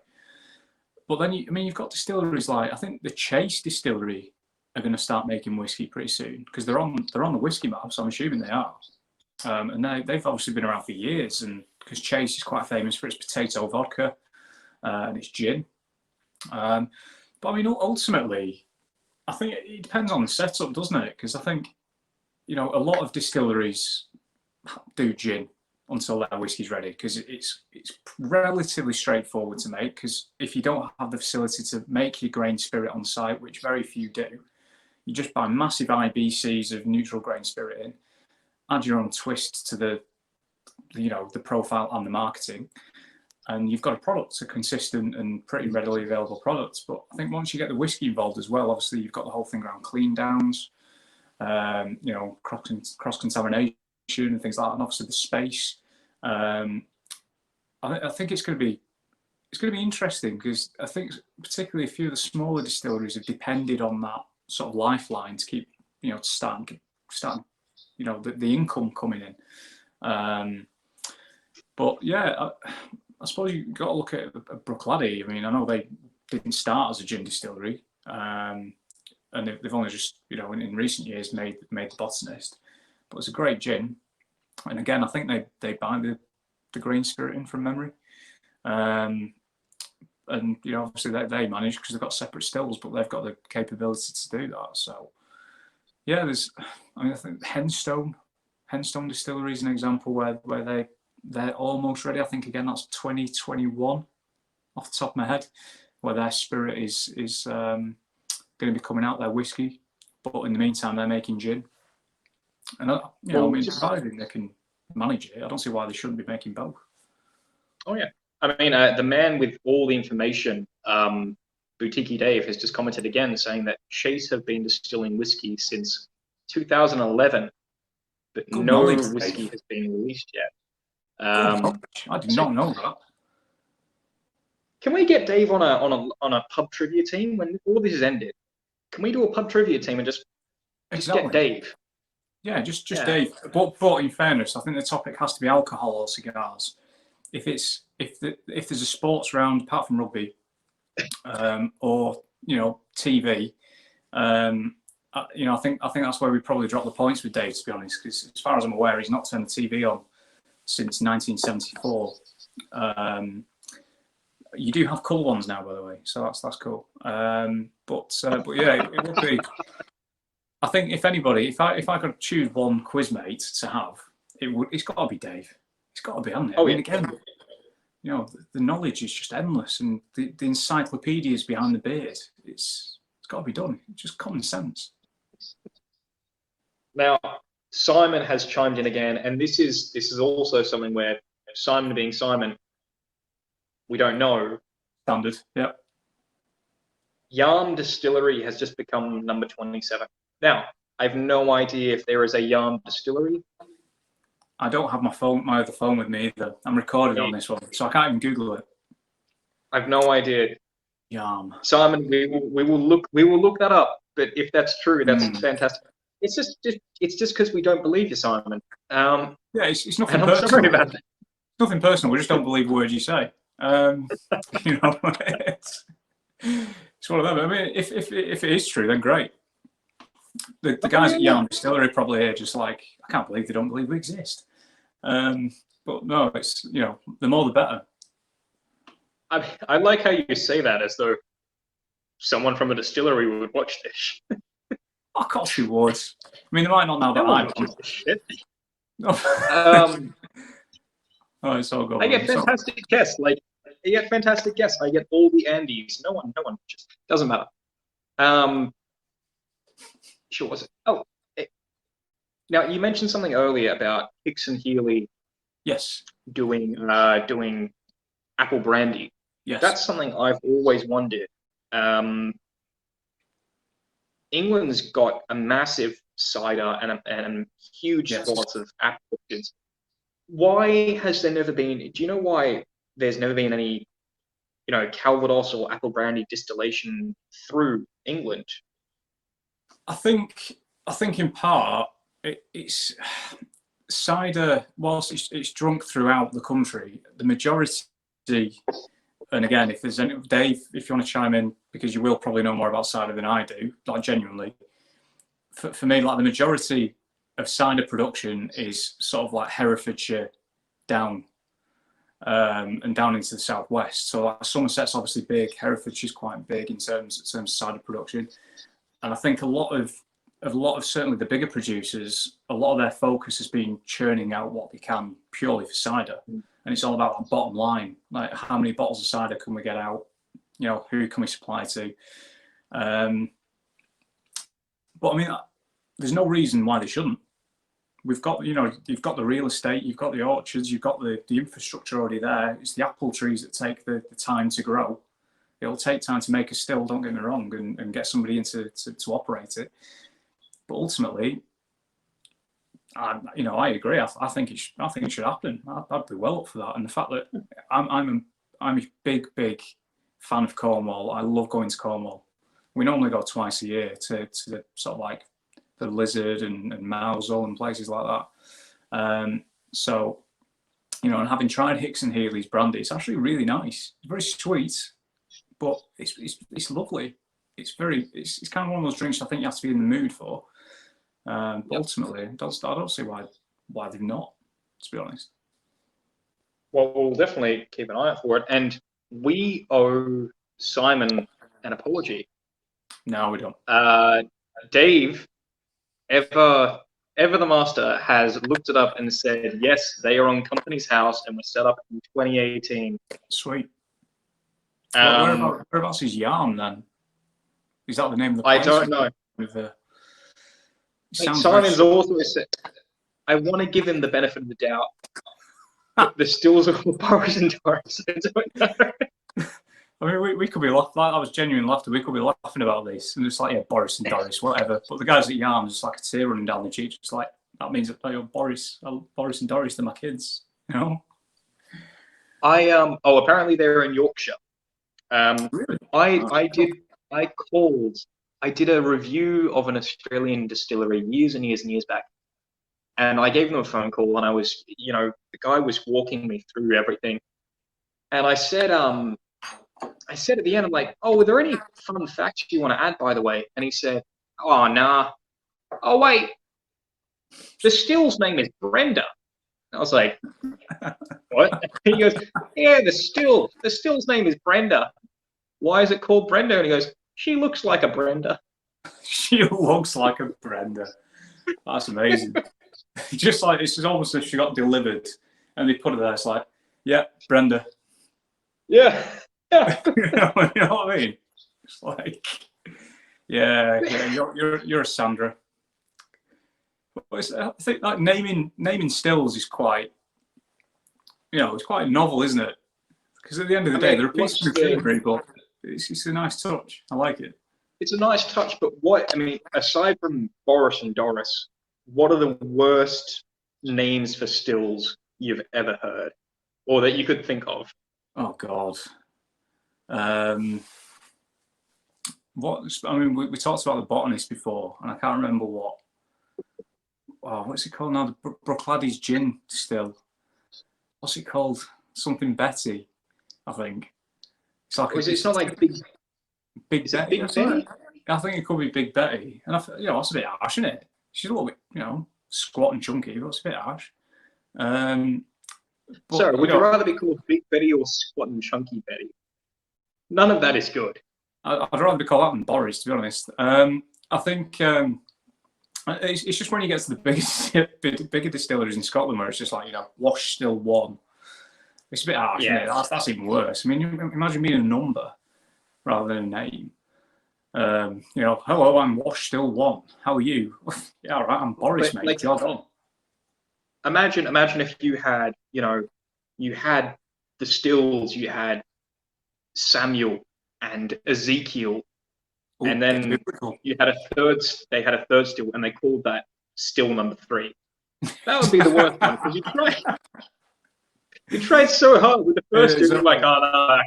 But then, you've got distilleries like, I think the Chase distillery are going to start making whiskey pretty soon because they're on the whiskey map, so I'm assuming they are. And they've obviously been around for years, and because Chase is quite famous for its potato vodka and its gin. But I mean, ultimately, I think it depends on the setup, doesn't it? Because I think, a lot of distilleries do gin until their whiskey's ready because it's relatively straightforward to make. Because if you don't have the facility to make your grain spirit on site, which very few do, you just buy massive IBCs of neutral grain spirit in, add your own twist to the profile and the marketing, and you've got a product, a consistent and pretty readily available product. But I think once you get the whiskey involved as well, obviously you've got the whole thing around clean downs, cross contamination and things like that, and obviously the space. I think it's going to be interesting because I think particularly a few of the smaller distilleries have depended on that sort of lifeline to keep to start the income coming in. But yeah, I suppose you've got to look at Bruichladdich. I mean, I know they didn't start as a gin distillery, and they've only just, in recent years made the Botanist. But it's a great gin, and again, I think they buy the grain spirit in from memory, and obviously they manage because they've got separate stills, but they've got the capability to do that. So yeah, I think Henstone Distillery is an example where they're almost ready. I think again that's 2021 off the top of my head, where their spirit is going to be coming out, their whiskey, but in the meantime they're making gin. And providing they can manage it, I don't see why they shouldn't be making both. Oh yeah, I mean the man with all the information, Boutique Dave, has just commented again saying that Chase have been distilling whiskey since 2011, but Good no knowledge, whiskey Dave. has been released yet. I did not know that. Can we get Dave on a pub trivia team when all this is ended? Can we do a pub trivia team and just get Dave? Yeah, just Dave. But in fairness, I think the topic has to be alcohol or cigars. If there's a sports round apart from rugby, or TV, I think that's where we probably drop the points with Dave, to be honest. Because as far as I'm aware, he's not turned the TV on since 1974. You do have colour ones now, by the way, so that's cool. But yeah, it would be. I think if anybody, if I could choose one quizmate to have, it's got to be Dave. It's got to be, hasn't it? Oh, I mean, again, the knowledge is just endless, and the encyclopedias behind the beard. It's got to be done. It's just common sense. Now, Simon has chimed in again, and this is also something where Simon being Simon, we don't know. Standard, yeah. Yarm Distillery has just become number 27. Now, I have no idea if there is a yarn distillery. I don't have my other phone with me either. I'm recording on this one, so I can't even Google it. I have no idea. Yarm. Simon, we will look that up. But if that's true, that's fantastic. It's just because we don't believe you, Simon. Yeah, it's nothing and I'm personal. sorry about that. It's nothing personal. We just don't believe words you say. You know, it's one of them. I mean, if it is true, then great. The guys at Yarn Distillery probably are just like, I can't believe they don't believe we exist. But no, it's, you know, the more the better. I like how you say that as though someone from a distillery would watch this. Of course they would. I mean, they might not know that I don't. Shit. Oh, it's all good. I get fantastic guests. Like, I get fantastic guests. I get all the Andys. No one just doesn't matter. Sure was it? Oh, now you mentioned something earlier about Hicks and Healy. Yes. Doing apple brandy. Yes. That's something I've always wondered. England's got a massive cider and huge swaths of apple orchards. Why has there never been? Do you know why there's never been any, Calvados or apple brandy distillation through England? I think in part it's cider. Whilst it's drunk throughout the country, the majority. And again, if there's any, Dave, if you want to chime in, because you will probably know more about cider than I do, like genuinely. For me, like the majority of cider production is sort of like Herefordshire down, and down into the southwest. So like Somerset's obviously big, Herefordshire's quite big in terms of cider production, and I think a lot of certainly the bigger producers, a lot of their focus has been churning out what they can purely for cider. And it's all about the bottom line, like how many bottles of cider can we get out? You know, who can we supply to? But I mean, there's no reason why they shouldn't. We've got, you've got the real estate, you've got the orchards, you've got the infrastructure already there. It's the apple trees that take the time to grow. It'll take time to make a still, don't get me wrong, and get somebody in to operate it. But ultimately, I agree. I think it should happen. I'd be well up for that. And the fact that I'm a big fan of Cornwall. I love going to Cornwall. We normally go twice a year to the sort of like the Lizard and Mousehole and places like that. So, and having tried Hicks and Healy's brandy, it's actually really nice. It's very sweet, but it's lovely. It's kind of one of those drinks I think you have to be in the mood for. But ultimately, I don't see why they've not, to be honest. Well, we'll definitely keep an eye out for it. And we owe Simon an apology. No, we don't. Dave, ever the master, has looked it up and said, yes, they are on Company's House and were set up in 2018. Sweet. Whereabouts is Yarm then? Is that the name of the place? I don't know. Simon's also said, I want to give him the benefit of the doubt. The stills are Boris and Doris. I don't know. I mean, we could be laughing. Like, that was genuine laughter. We could be laughing about this, and it's like, yeah, Boris and Doris, whatever. But the guys at Yarm, just like a tear running down the cheek. Just like, that means that Boris and Doris, they're my kids. Apparently they're in Yorkshire. Really? I did a review of an Australian distillery years and years and years back. And I gave them a phone call, and I was, the guy was walking me through everything. And I said at the end, I'm like, oh, were there any fun facts you want to add, by the way? And he said, oh, nah. Oh, wait. The still's name is Brenda. I was like, what? He goes, yeah, the still's name is Brenda. Why is it called Brenda? And he goes, she looks like a Brenda. She looks like a Brenda. That's amazing. Just like, it's almost as if she got delivered and they put her there. It's like, yeah, Brenda. Yeah. You know what I mean? It's like, yeah, you're a Sandra. But I think like naming stills is quite, it's quite novel, isn't it? Because at the end of the day, they're a piece of machinery, but it's a nice touch. I like it. it's a nice touch, but what I mean, aside from Boris and Doris, what are the worst names for stills you've ever heard, or that you could think of? Oh God. What? I mean, we talked about the botanist before, and I can't remember what. Oh, what's it called now? The Bruichladdich gin still. What's it called? Something Betty, I think. It's like Or is it? It's not like Big. Big Is it Betty. Big Betty? I think it could be Big Betty, and that's a bit harsh, isn't it? She's a little bit, squat and chunky, but it's a bit harsh. But, Sorry, would you rather be called Big Betty or Squat and Chunky Betty? None of that is good. I'd rather be called that than Boris, to be honest. I think it's just when you get to the bigger distilleries in Scotland where it's just like, wash still one. It's a bit harsh, isn't it? That's even worse. I mean, imagine being a number rather than a name. Hello, I'm Wash Still One. How are you? Yeah, all right, I'm Boris, mate. Like, Job on. Imagine if you had, you had the stills, you had Samuel and Ezekiel, and then you had they had a third still, and they called that still number 3. That would be the worst one, because you tried so hard with the first still, like, oh no, I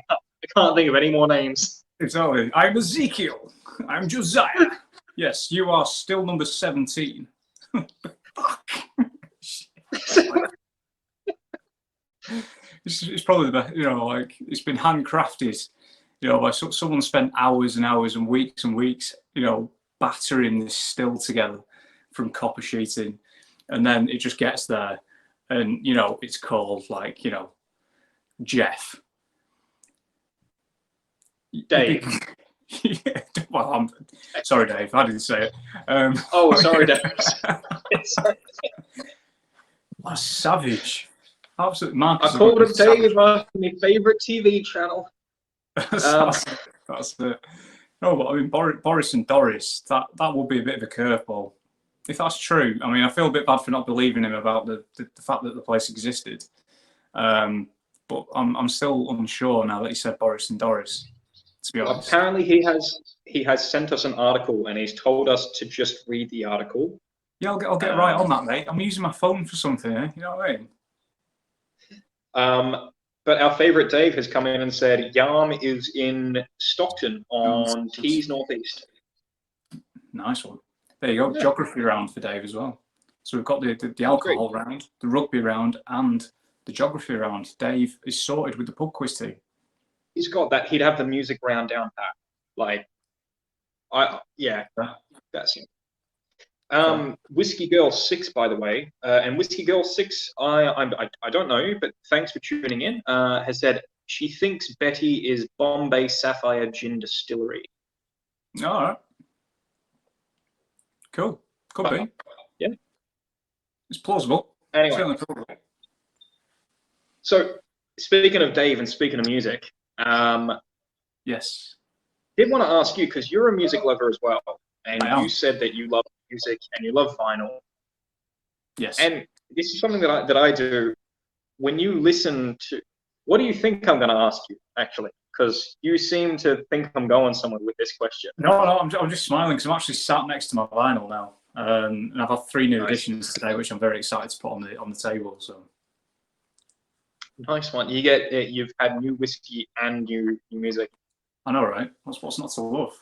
can't think of any more names. Exactly. I'm Ezekiel. I'm Josiah. Yes, you are still number 17. Fuck. It's probably the best, like, it's been handcrafted, by someone spent hours and hours and weeks, battering this still together from copper sheeting, and then it just gets there, and it's called, like, Jeff. Dave. Well, I'm sorry, Dave. I didn't say it. Oh, sorry, Dave. What a savage. Absolute Marcus. I called him Dave after my favourite TV channel. That's it. No, but I mean, Boris and Doris, that would be a bit of a curveball. If that's true, I mean, I feel a bit bad for not believing him about the fact that the place existed. But I'm still unsure now that he said Boris and Doris. To be honest. Apparently, he has sent us an article, and he's told us to just read the article. Yeah, I'll get right on that, mate. I'm using my phone for something, you know what I mean? But our favourite Dave has come in and said Yarm is in Stockton on Tees Northeast. Nice one. There you go. Yeah. Geography round for Dave as well. So we've got the alcohol round, the rugby round, and the geography round. Dave is sorted with the pub quiz team. He's got that. He'd have the music round down pat. Like, that's him. Whiskey Girl 6, by the way, and Whiskey Girl 6, I don't know, but thanks for tuning in. Has said she thinks Betty is Bombay Sapphire Gin Distillery. All right, cool. Could be. Yeah, it's plausible. Anyway, so speaking of Dave and speaking of music, yes, did want to ask you, because you're a music lover as well, and you said that you love music and you love vinyl. Yes. And this is something that I do. When you listen to, what do you think I'm going to ask you, actually? Because you seem to think I'm going somewhere with this question. No, I'm just smiling because I'm actually sat next to my vinyl now, and I've had 3 new editions today, which I'm very excited to put on the table. So nice one. You've had new whiskey and new music. I know, right? What's not to love?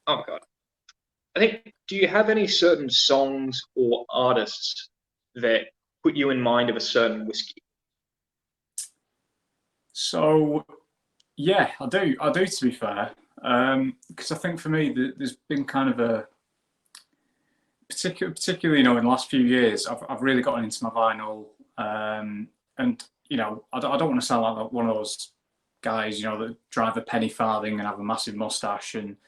Oh God. I think, do you have any certain songs or artists that put you in mind of a certain whiskey? So, yeah, I do. To be fair, because I think for me, there's been kind of a particularly, in the last few years, I've really gotten into my vinyl, and I don't want to sound like one of those guys, that drive a penny farthing and have a massive mustache and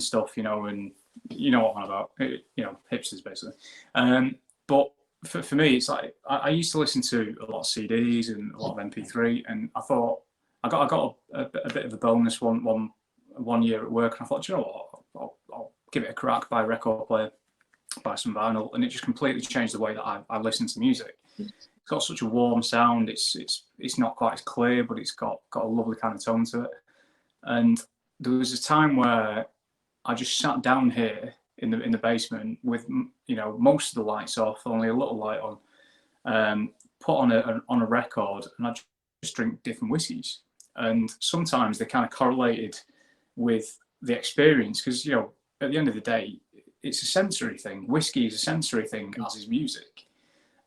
stuff, and. You know what I'm about, hipsters basically. But for me, it's like I used to listen to a lot of CDs and a lot of MP3, and I thought I got a bit of a bonus one year at work, and I thought, you know what, I'll give it a crack, buy a record player, buy some vinyl, and it just completely changed the way that I listen to music. It's got such a warm sound. It's not quite as clear, but it's got a lovely kind of tone to it. And there was a time where I just sat down here in the basement with, you know, most of the lights off, only a little light on, put on a record, and I just drink different whiskies. And sometimes they kind of correlated with the experience, because, you know, at the end of the day, it's a sensory thing. Whiskey is a sensory thing, as is music.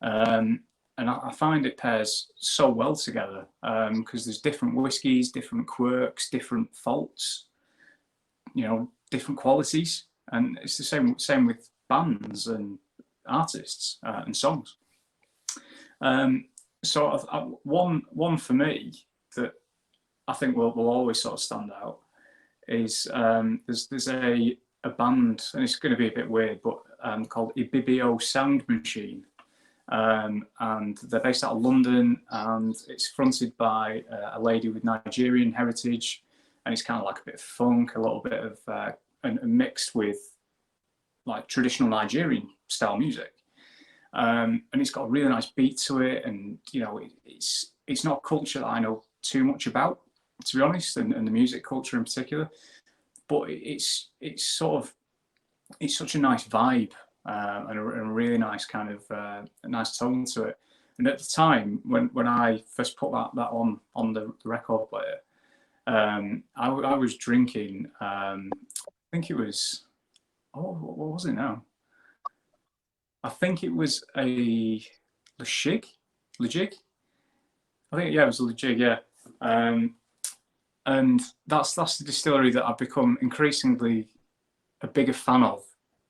And I find it pairs so well together, because there's different whiskies, different quirks, different faults, you know, different qualities, and it's the same with bands and artists and songs. So one for me that I think will always sort of stand out is there's a band, and it's going to be a bit weird, but called Ibibio Sound Machine. And they're based out of London, and it's fronted by a lady with Nigerian heritage, and it's kind of like a bit of funk, a little bit of and mixed with like traditional Nigerian style music, and it's got a really nice beat to it, and you know, it's not a culture that I know too much about, to be honest, and the music culture in particular, but it's such a nice vibe. And a really nice kind of a nice tone to it. And at the time when I first put that on the record player, I was drinking. I think it was, what was it now? I think it was a Lejig. I think, yeah, it was a Lejig, yeah. And that's the distillery that I've become increasingly a bigger fan of.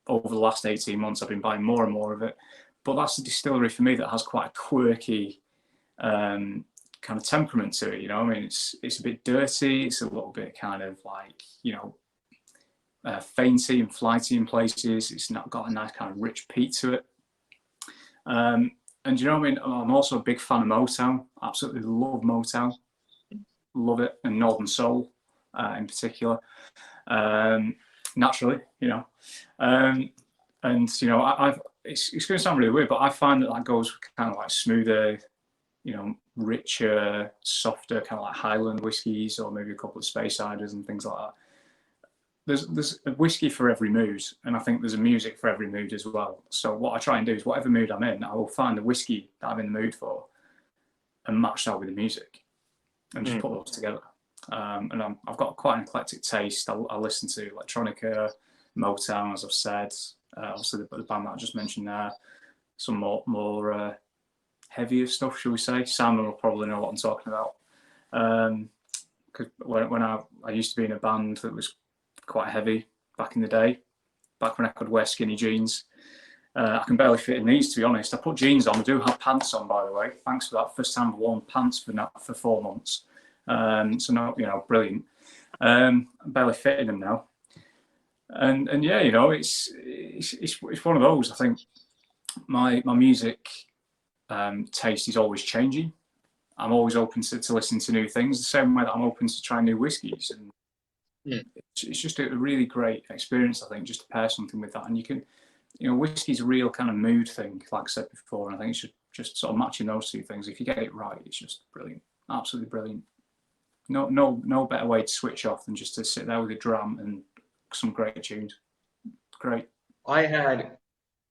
Over the last 18 months, I've been buying more and more of it. But that's the distillery for me that has quite a quirky kind of temperament to it. You know, I mean, it's a bit dirty. It's a little bit kind of like, you know, fainty and flighty in places. It's not got a nice kind of rich peat to it. And you know what I mean? I'm also a big fan of Motown. Absolutely love Motown. Love it. And Northern Soul in particular. Naturally, you know, and you know, it's going to sound really weird, but I find that goes kind of like smoother, you know, richer, softer, kind of like Highland whiskies, or maybe a couple of Space Ciders and things like that. There's a whiskey for every mood, and I think there's a music for every mood as well. So what I try and do is, whatever mood I'm in, I will find the whiskey that I'm in the mood for and match that with the music, and just put those together. And I've got quite an eclectic taste. I listen to electronica, Motown, as I've said. Obviously, the band that I just mentioned there. Some more heavier stuff, shall we say? Simon will probably know what I'm talking about. Because when I used to be in a band that was quite heavy back in the day, back when I could wear skinny jeans. I can barely fit in these, to be honest. I put jeans on. I do have pants on, by the way. Thanks for that. First time I've worn pants for 4 months. So now, you know, brilliant. I'm barely fitting them now, and yeah, you know, it's one of those. I think my music taste is always changing. I'm always open to listen to new things, the same way that I'm open to try new whiskies, and it's just a really great experience, I think, just to pair something with that. And you can, you know, whiskey's a real kind of mood thing, like I said before, and I think it's just sort of matching those two things. If you get it right, it's just brilliant, absolutely brilliant. No better way to switch off than just to sit there with a dram and some great tunes. Great. I had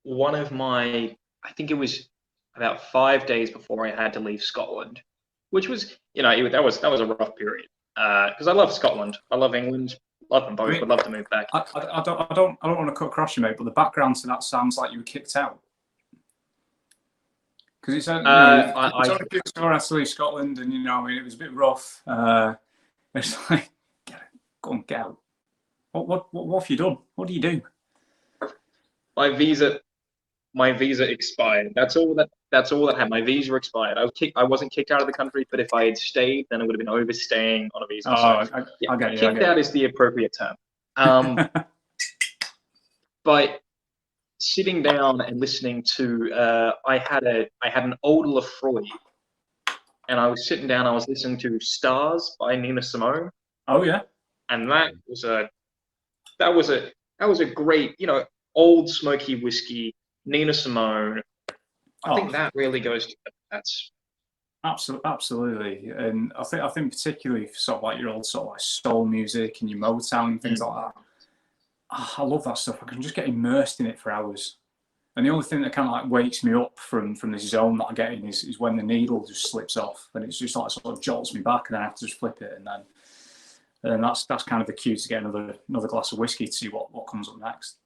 one of my, I think it was about 5 days before I had to leave Scotland, which was, you know, that was a rough period. Because I love Scotland, I love England, love them both. Would love to move back. I don't want to cut across you, mate, but the background to that sounds like you were kicked out. Because it's only I to leave Scotland, and you know, I mean, it was a bit rough. It's like, go on, get out. What have you done? What do you do? My visa expired. That's all that happened. My visa expired. I wasn't kicked out of the country, but if I had stayed, then it would have been overstaying on a visa. Oh, I get you. Kicked out is the appropriate term. But sitting down and listening to, I had an old Lefroy, and I was sitting down. I was listening to "Stars" by Nina Simone. Oh yeah, and that was a great, you know, old smoky whiskey, Nina Simone. I think that really goes to that's absolutely, and I think particularly for sort of like your old sort of like soul music and your Motown and things like that. I love that stuff. I can just get immersed in it for hours. And the only thing that kind of like wakes me up from this zone that I get in is when the needle just slips off, and it's just like sort of jolts me back, and then I have to just flip it, and then that's kind of the cue to get another glass of whiskey to see what comes up next.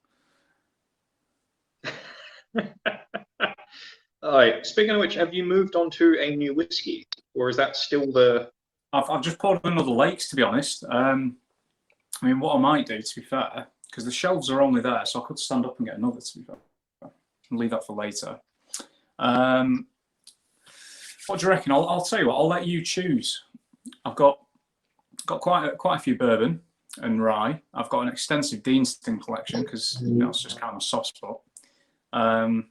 All right. Speaking of which, have you moved on to a new whiskey, or is that still the? I've just poured another Lakes, to be honest. I mean, what I might do, to be fair, because the shelves are only there, so I could stand up and get another, to be fair. And leave that for later. What do you reckon? I'll tell you what. I'll let you choose. I've got quite a few bourbon and rye. I've got an extensive Deanston collection because it's just kind of a soft spot. Well,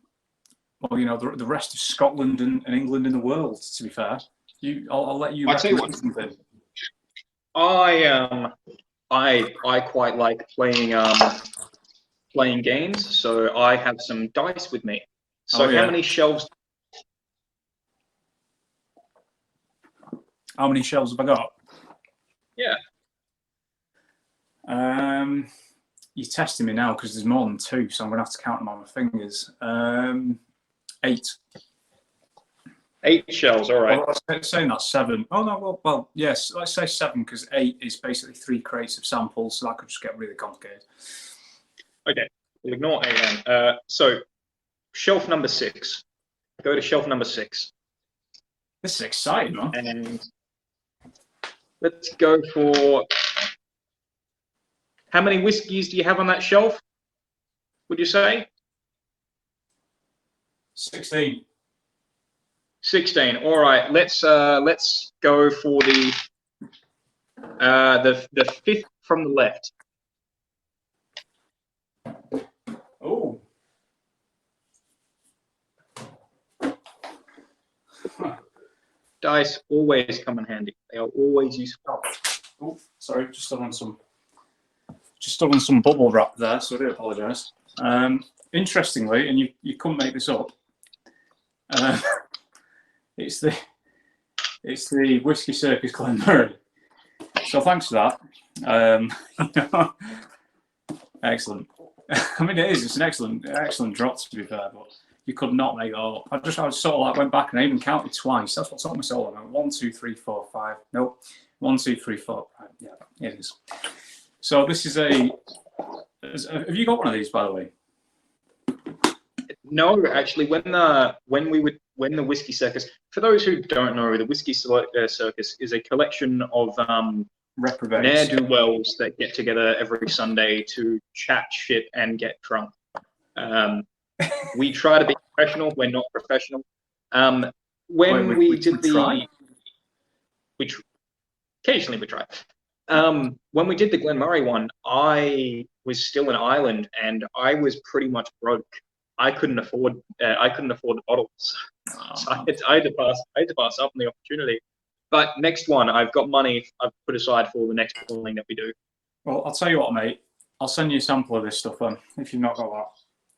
the rest of Scotland and England in the world. To be fair, I'll let you. I tell you what. Something. I quite like playing games, so I have some dice with me. So how many shelves? How many shelves have I got? Yeah. You're testing me now because there's more than 2, so I'm going to have to count them on my fingers. 8. 8 shelves, all right. Well, I was saying that's 7. Oh, no, well, yes, let's say 7 because 8 is basically 3 crates of samples, so that could just get really complicated. Okay, we'll ignore 8 then. So, shelf number 6. Go to shelf number 6. This is exciting, man. And let's go for... How many whiskies do you have on that shelf, would you say? 16. 16. All right. Let's go for the 5th from the left. Oh. Dice always come in handy. They are always useful. Oh, sorry, just stood on some bubble wrap there, so I do apologise. Interestingly, and you couldn't make this up. It's the Whisky Circus Glenmurray. So thanks for that. Excellent. I mean, it's an excellent drop, to be fair, but you could not make it up. I just sort of like went back and I even counted twice. That's what took me so long. 1, 2, 3, 4, 5. Nope. 1, 2, 3, 4. Right. Yeah, it is. So this is have you got one of these, by the way? No, actually, when the Whisky Circus, for those who don't know, the Whisky Circus is a collection of ne'er-do-wells that get together every Sunday to chat shit and get drunk. We try to be professional. We're not professional. Occasionally we try. When we did the Glenmurray one, I was still in Ireland and I was pretty much broke. I couldn't afford the bottles, so I had to pass up on the opportunity. But next one, I've got money I've put aside for the next bottling that we do. Well, I'll tell you what, mate. I'll send you a sample of this stuff then. If you've not got that,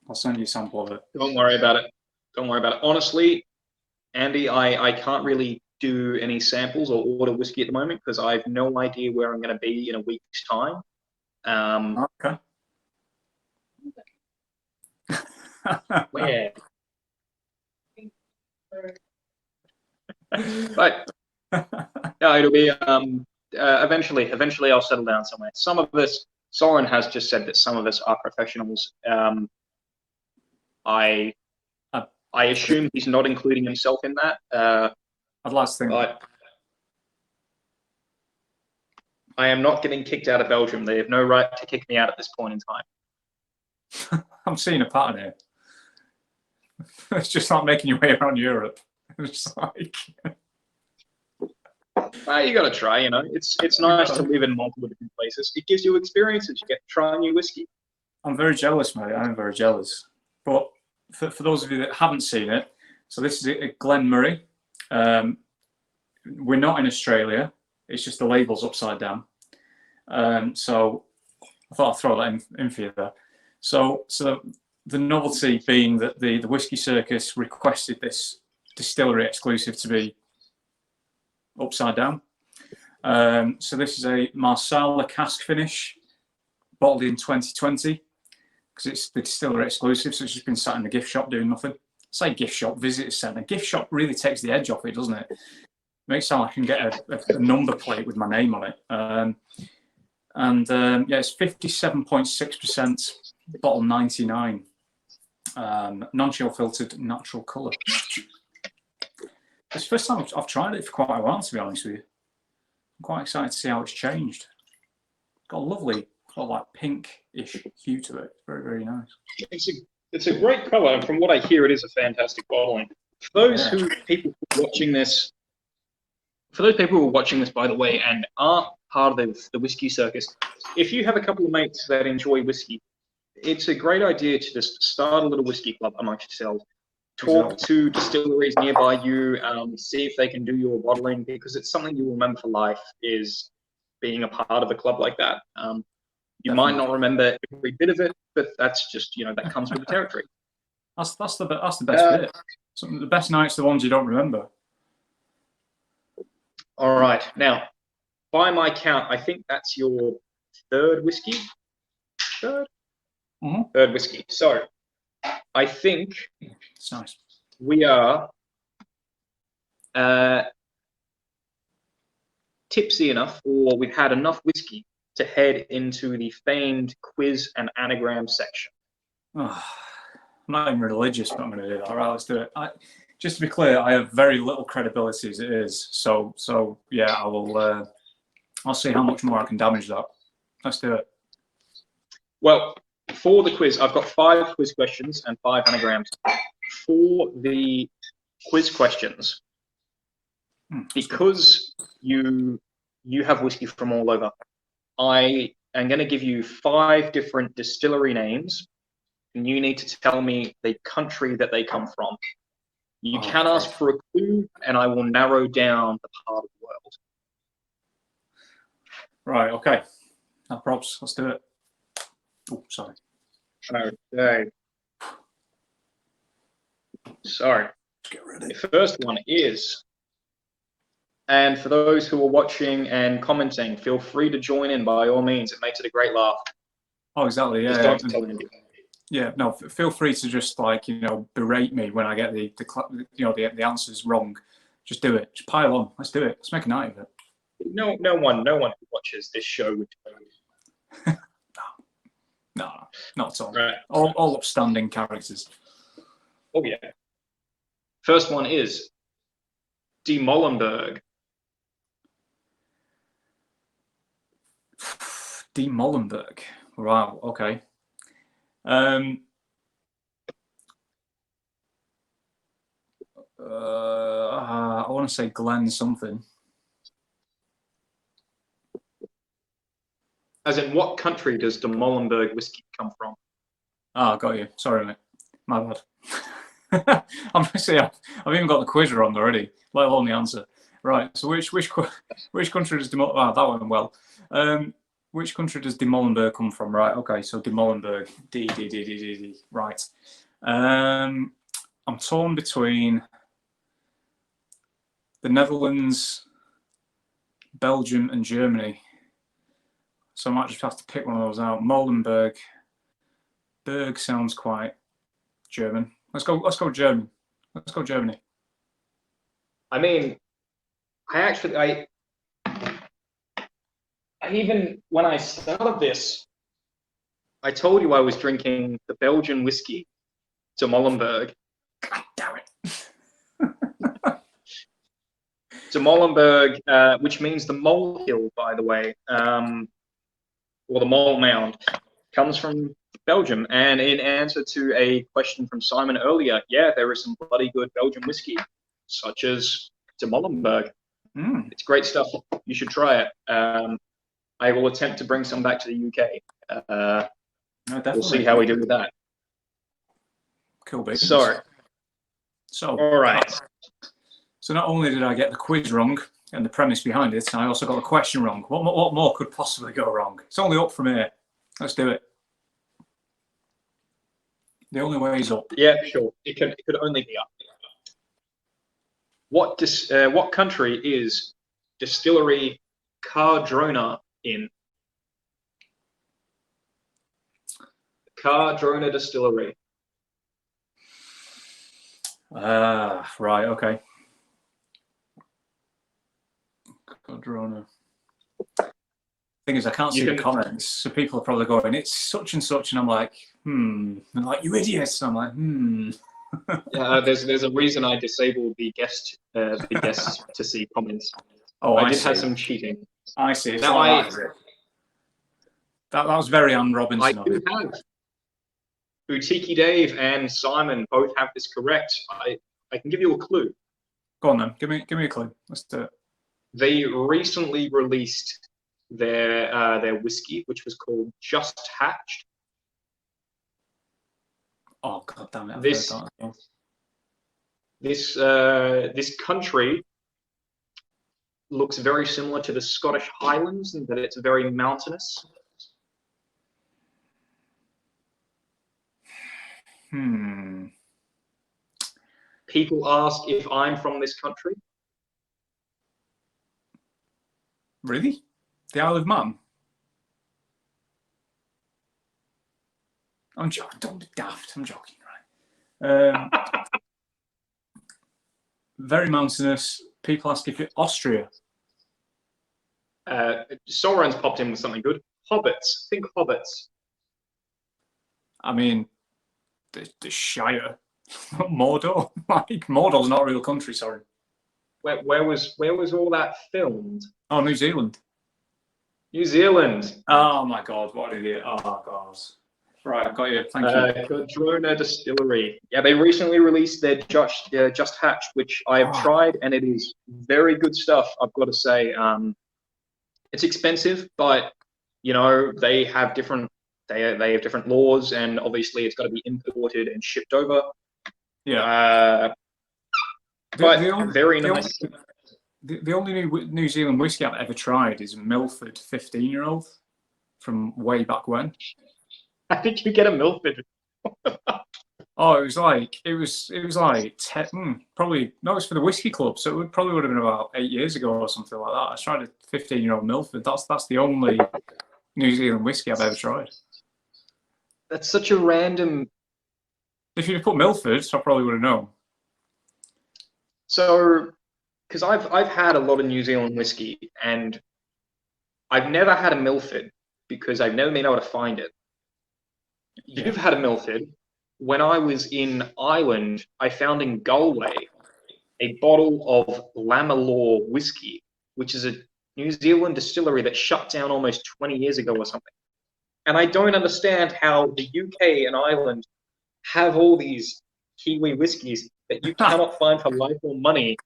I'll send you a sample of it. Don't worry about it. Honestly, Andy, I can't really do any samples or order whiskey at the moment because I have no idea where I'm going to be in a week's time. Okay. Where? But no, it'll be eventually I'll settle down somewhere. Some of us, Soren has just said that some of us are professionals. I assume he's not including himself in that. I'd like to think. I am not getting kicked out of Belgium. They have no right to kick me out at this point in time. I'm seeing a pattern here. It's just like making your way around Europe. It's like you got to try. It's nice to live in multiple different places. It gives you experiences. You get to try new whiskey. I'm very jealous, mate. I'm very jealous. But for those of you that haven't seen it, so this is a Glenmurray. We're not in Australia. It's just the label's upside down. So I thought I'd throw that in for you there. So the novelty being that the Whisky Circus requested this distillery exclusive to be upside down. So this is a Marsala cask finish bottled in 2020 because it's the distillery exclusive, so it's just been sat in the gift shop doing nothing. Say gift shop, visitor centre. Gift shop really takes the edge off it, doesn't it? Makes it sound like I can get a number plate with my name on it. Yeah, it's 57.6%, bottle 99. Non-chill filtered natural colour. It's the first time I've tried it for quite a while, to be honest with you. I'm quite excited to see how it's changed. Got a lovely, like pink-ish hue to it. Very, very nice. It's a great colour, and from what I hear, it is a fantastic bottling. For those people watching this, by the way, and aren't part of the whiskey circus, if you have a couple of mates that enjoy whiskey, it's a great idea to just start a little whiskey club amongst yourselves. Talk to distilleries nearby you, see if they can do your bottling, because it's something you remember for life, is being a part of a club like that. You might not remember every bit of it, but that's just, that comes with the territory. That's the best bit. The best nights are the ones you don't remember. All right. Now, by my count, I think that's your third whiskey. Third? Mm-hmm. Third whiskey. So, I think it's nice. We are tipsy enough, or we've had enough whiskey to head into the famed quiz and anagram section. Oh, I'm not even religious, but I'm going to do that. All right, let's do it. Just to be clear, I have very little credibility as it is. So yeah, I will. I'll see how much more I can damage that. Let's do it. Well, for the quiz, I've got 5 quiz questions and 5 anagrams. For the quiz questions, because you have whiskey from all over, I am going to give you 5 different distillery names, and you need to tell me the country that they come from. You can ask for a clue, and I will narrow down the part of the world. Right, okay. No props. Let's do it. Oh, sorry. Okay. So, get ready. The first one is, and for those who are watching and commenting, feel free to join in by all means. It makes it a great laugh. Oh, exactly. Yeah. Just don't tell anybody. Yeah, no. Feel free to just berate me when I get the answers wrong. Just do it. Just pile on. Let's do it. Let's make a night of it. No one who watches this show would tell you. No, not at all. Right. All upstanding characters. Oh yeah. First one is De Molenberg. De Molenberg. Wow. Okay. I want to say Glen something. As in, what country does De Molenberg whiskey come from? Ah, got you. Sorry, mate. My bad. I've even got the quiz wrong already, let alone the answer. Right. So which country does that went well. Which country does De Molenberg come from? Right. Okay. So De Molenberg. D. Right. I'm torn between the Netherlands, Belgium, and Germany. So I might just have to pick one of those out. Molenberg. Berg sounds quite German. Let's go German. Let's go Germany. I mean, I even, when I started this, I told you I was drinking the Belgian whiskey, De Molenberg. God damn it. De Molenberg, which means the molehill, by the way, or the mole mound, comes from Belgium. And in answer to a question from Simon earlier, yeah, there is some bloody good Belgian whiskey, such as De Molenberg. It's great stuff. You should try it. I will attempt to bring some back to the UK. No, we'll see how we do with that. Cool, baby. So, all right. So not only did I get the quiz wrong and the premise behind it, I also got the question wrong. What more could possibly go wrong? It's only up from here. Let's do it. The only way is up. Yeah, sure. It could only be up. What country is distillery Cardrona in? Cardrona Distillery. Right, okay. Cardrona. Thing is, I can't see the comments, so people are probably going, "It's such and such," and I'm like, And like, "You idiots!" And I'm like, Yeah, there's a reason I disabled the guests to see comments. Oh, I I did see. have some cheating. I see. It's Now like that was very Anne I Robinson of do it. have Boutique Dave and Simon both have this correct. I can give you a clue. Go on then. Give me a clue. Let's do it. They recently released their whiskey, which was called Just Hatched. Oh god damn it! I've This heard that. this country looks very similar to the Scottish Highlands in that it's very mountainous. People ask if I'm from this country. Really? The Isle of Man? I'm joking. Don't be daft. I'm joking, right? Very mountainous. People ask if you're Austria. Soren's popped in with something good. Hobbits. Think hobbits. I mean, the Shire. Mordor? Like, Mordor's not a real country, sorry. Where was all that filmed? Oh, New Zealand. New Zealand. Oh my god, what an idiot. Oh god. Right, I've got you. Thank you. Cardrona Distillery. Yeah, they recently released their Just Hatch, which I've tried, and it is very good stuff, I've got to say. It's expensive, but you know, they have different laws, and obviously it's got to be imported and shipped over. Yeah. But very nice. The only New Zealand whiskey I've ever tried is Milford 15-year-old from way back when. How did you get a Milford? Oh, it was like probably no, it was for the whiskey club, so it probably would have been about 8 years ago or something like that. I tried a 15-year-old Milford. That's the only New Zealand whiskey I've ever tried. That's such a random. If you'd put Milford, I probably would have known. So, because I've had a lot of New Zealand whiskey, and I've never had a Milford because I've never been able to find it. You've had a Milford. When I was in Ireland, I found in Galway a bottle of Lammerlaw whiskey, which is a New Zealand distillery that shut down almost 20 years ago or something. And I don't understand how the UK and Ireland have all these Kiwi whiskies that you cannot find for life or money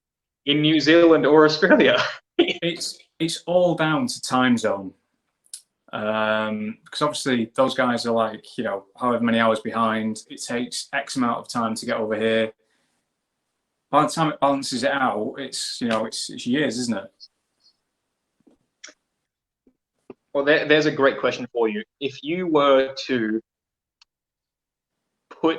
in New Zealand or Australia. It's all down to time zone. Because obviously those guys are like, you know, however many hours behind. It takes X amount of time to get over here. By the time it balances it out, it's years, isn't it? Well, there's a great question for you. If you were to I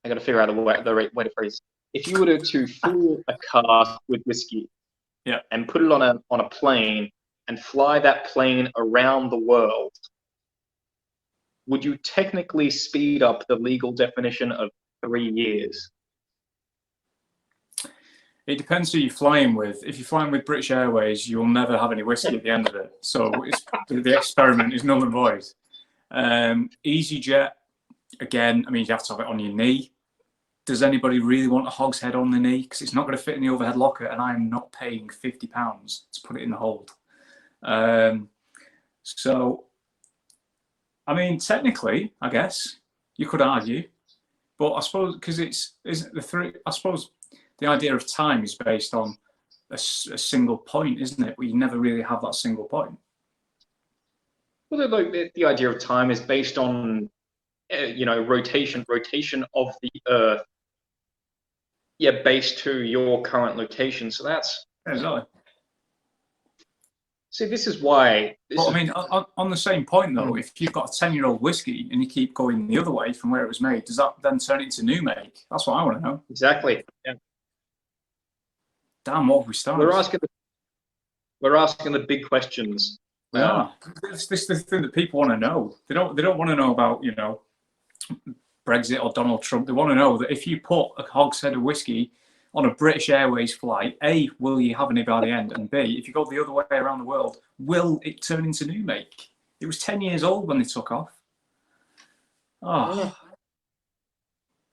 got to figure out the right way to phrase. If you were to fill a cask with whiskey, and put it on a plane and fly that plane around the world, would you technically speed up the legal definition of 3 years? It depends who you're flying with. If you're flying with British Airways, you'll never have any whiskey at the end of it. So the experiment is null and void. EasyJet, again, I mean, you have to have it on your knee. Does anybody really want a hogshead on the knee? Because it's not going to fit in the overhead locker, and I'm not paying £50 to put it in the hold. So, I mean, technically, I guess you could argue, but I suppose because I suppose the idea of time is based on a single point, isn't it? Where you never really have that single point. Well, the idea of time is based on, rotation of the Earth. Yeah, based to your current location. So that's exactly. See, this is why. I mean, on the same point though, if you've got a 10-year-old whiskey and you keep going the other way from where it was made, does that then turn it into new make? That's what I want to know. Exactly. Yeah. Damn, what have we started? We're asking the big questions. They are. This is the thing that people want to know. They don't want to know about, you know, Brexit or Donald Trump. They want to know that if you put a hogshead of whiskey on a British Airways flight, A, will you have any by the end? And B, if you go the other way around the world, will it turn into new make? It was 10 years old when they took off. Oh,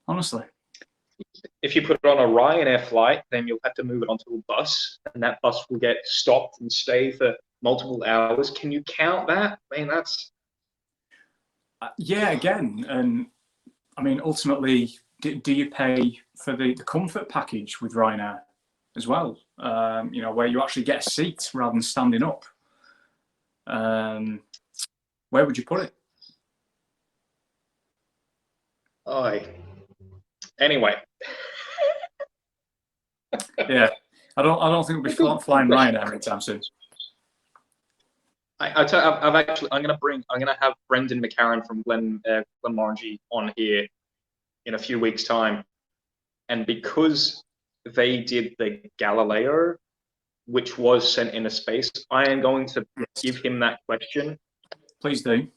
honestly. If you put it on a Ryanair flight, then you'll have to move it onto a bus, and that bus will get stopped and stay for multiple hours. Can you count that? I mean, that's... Yeah, again, and I mean, ultimately, do you pay for the comfort package with Ryanair as well? You know, where you actually get a seat rather than standing up. Where would you put it? Anyway. Yeah, I don't think we'll be flying Ryanair anytime soon. I'm gonna have Brendan McCarran from Glenmorangie on here in a few weeks' time, and because they did the Galileo, which was sent into space, I am going to give him that question. Please do.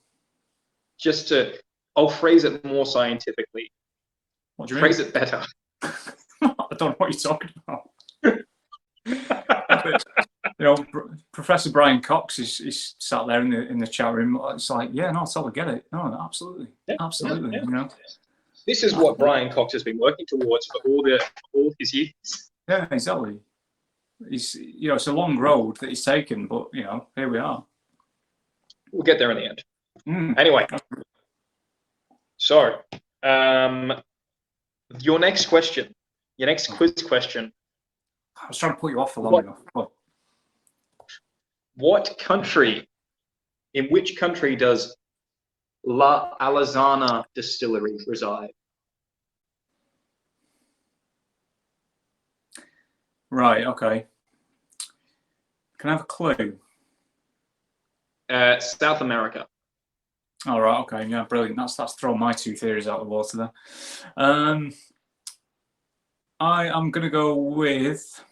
I'll phrase it more scientifically. What do you phrase mean? it better? I don't know what you're talking about. You know, Professor Brian Cox is sat there in the chat room. It's like, yeah, no, totally get it. No, absolutely, absolutely. Yeah. You know, this is what Brian Cox has been working towards for all his years. Yeah, exactly. You know, it's a long road that he's taken, but you know, here we are. We'll get there in the end. Anyway, so your next question, your next quiz question. I was trying to put you off for long enough. In which country does La Alazana distillery reside? Right, okay. Can I have a clue? South America. All right, okay, yeah, brilliant. That's thrown my two theories out of the water there. I am going to go with,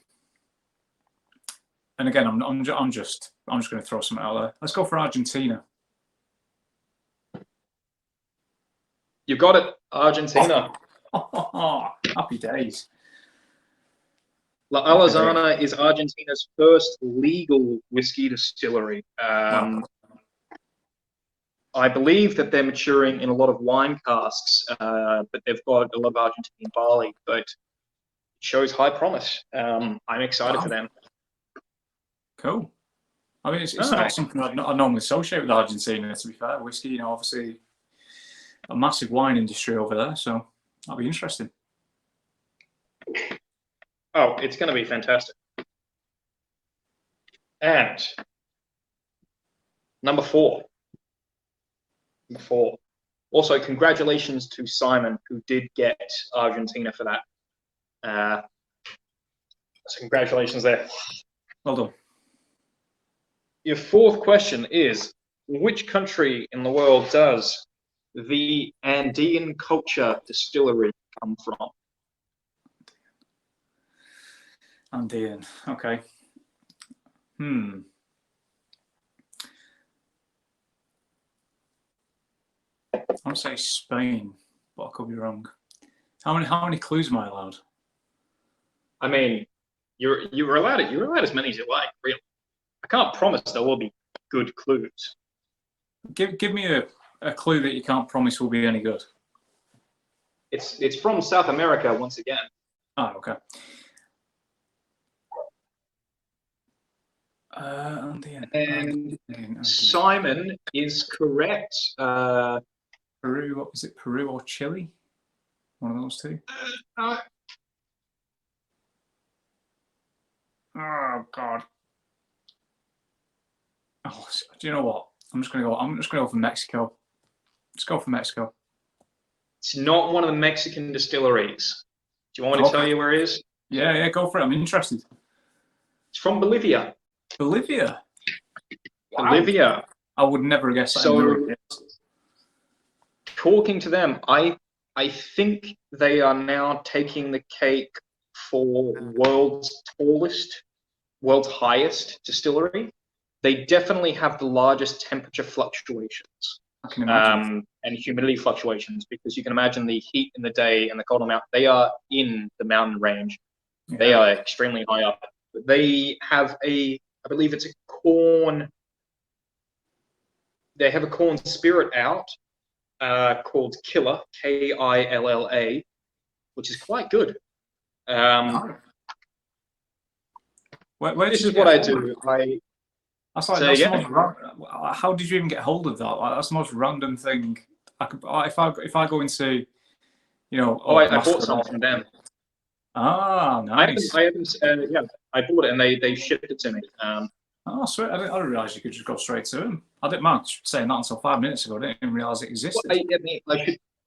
and again, I'm just going to throw something out there. Let's go for Argentina. You got it, Argentina. Happy days. La Alazana is Argentina's first legal whiskey distillery. I believe that they're maturing in a lot of wine casks, but they've got a lot of Argentine barley, but it shows high promise. I'm excited for them. Cool. I mean, it's not something I normally associate with Argentina, to be fair. Whiskey, you know, obviously a massive wine industry over there, so that'll be interesting. Oh, it's going to be fantastic. And number four. Also, congratulations to Simon, who did get Argentina for that. So congratulations there. Well done. Your fourth question is, which country in the world does the Andean culture distillery come from? Andean, okay. I want to say Spain, but I could be wrong. How many clues am I allowed? I mean, you're allowed it. You're allowed as many as you like. Really, I can't promise there will be good clues. Give me a clue that you can't promise will be any good. It's from South America once again. Oh, okay. Andean. Simon is correct. Peru, what was it? Peru or Chile? One of those two. Oh God. Oh, do you know what? I'm just gonna go for Mexico. Let's go for Mexico. It's not one of the Mexican distilleries. Do you want me to tell you where it is? Yeah, go for it. I'm interested. It's from Bolivia. Bolivia. Wow. Bolivia. I would never guess that. So, talking to them, I think they are now taking the cake for world's highest distillery. they definitely have the largest temperature fluctuations. I can imagine. And humidity fluctuations, because you can imagine the heat in the day and the cold amount. They are in the mountain range. Yeah. They are extremely high up. They have I believe it's a corn. They have a corn spirit out called Killer, Killa, which is quite good. Where This is what I do. That's like, that's the most, how did you even get hold of that? Like, that's the most random thing. I could, if I go into, you know, I bought some from them. Ah, nice. I bought it and they shipped it to me. Oh, sweet. I didn't realize you could just go straight to them. I didn't mind saying that until 5 minutes ago. I didn't even realize it existed. Well,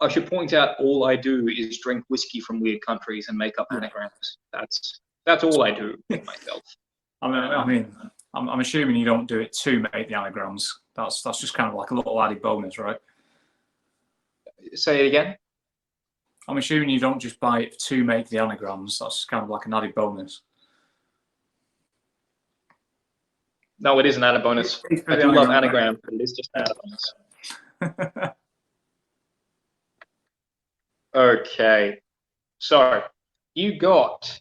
I should point out, all I do is drink whiskey from weird countries and make up anagrams. That's all I do with myself. I'm assuming you don't do it to make the anagrams. That's just kind of like a little added bonus, right? Say it again. I'm assuming you don't just buy it to make the anagrams. That's kind of like an added bonus. No, it is an added bonus. I do love anagrams, but it is just an added bonus. Okay. So, you got...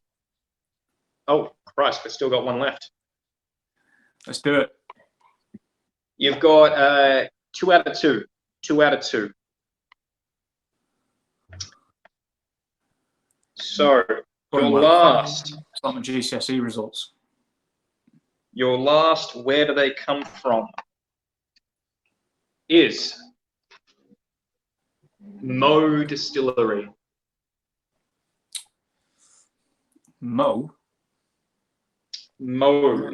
Oh, Christ, we've still got one left. Let's do it. You've got 2 out of 2. 2 out of 2. So, your last... It's not my GCSE results. Your last, where do they come from, is Mo Distillery. Mo? Mo.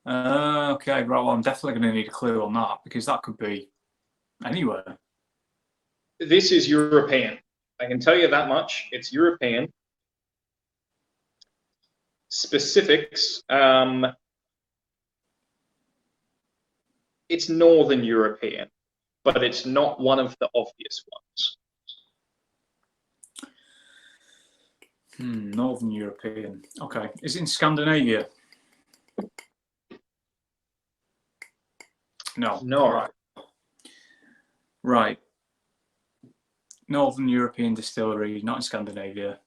Okay, right. Well, I'm definitely going to need a clue on that, because that could be anywhere. This is European. I can tell you that much. It's European. Specifics. It's Northern European, but it's not one of the obvious ones. Northern European. Okay. Is it in Scandinavia? No. No. Right. Northern European distillery, not in Scandinavia.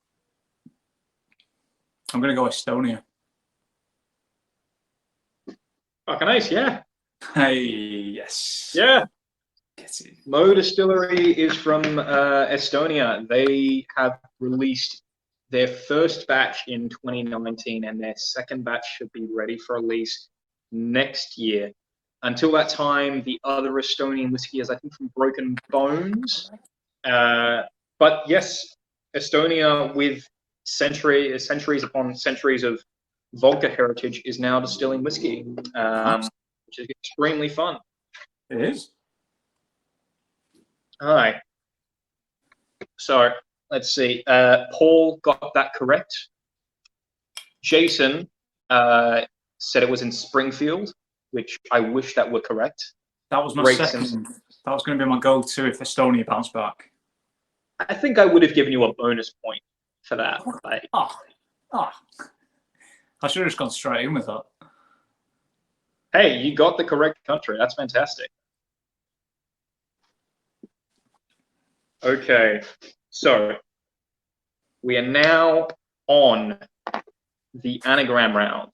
I'm going to go Estonia. Fucking nice, yeah. Hey, yes. Yeah. Get it. Mo Distillery is from Estonia. They have released their first batch in 2019, and their second batch should be ready for release next year. Until that time, the other Estonian whiskey is, I think, from Broken Bones. But yes, Estonia, with centuries upon centuries of vodka heritage, is now distilling whiskey, which is extremely fun. It is. All right. So let's see. Paul got that correct. Jason said it was in Springfield, which I wish that were correct. That was my second. That was going to be my go-to if Estonia bounced back. I think I would have given you a bonus point for that. Like, I should have just gone straight in with that. Hey, you got the correct country. That's fantastic. Okay, so we are now on the anagram round.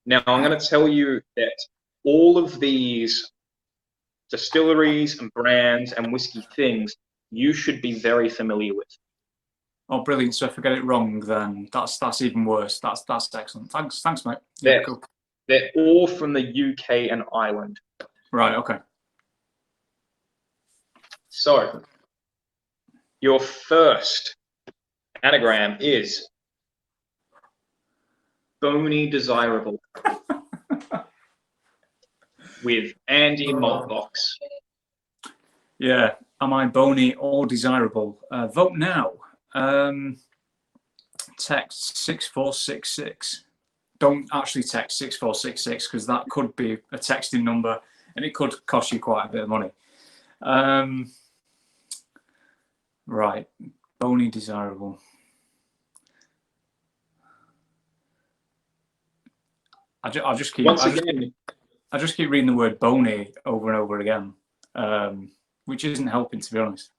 Now, I'm going to tell you that all of these distilleries and brands and whiskey things you should be very familiar with. Oh, brilliant! So if I get it wrong, then that's even worse. That's excellent. Thanks, mate. Yeah, cool. They're all from the UK and Ireland. Right. Okay. So, your first anagram is Bony Desirable with Andy Maltbox. Yeah. Am I bony or desirable? Vote now. Text 6466. Don't actually text 6466, because that could be a texting number and it could cost you quite a bit of money. Right. Bony desirable. I just keep Once again, I just keep reading the word bony over and over again, which isn't helping, to be honest.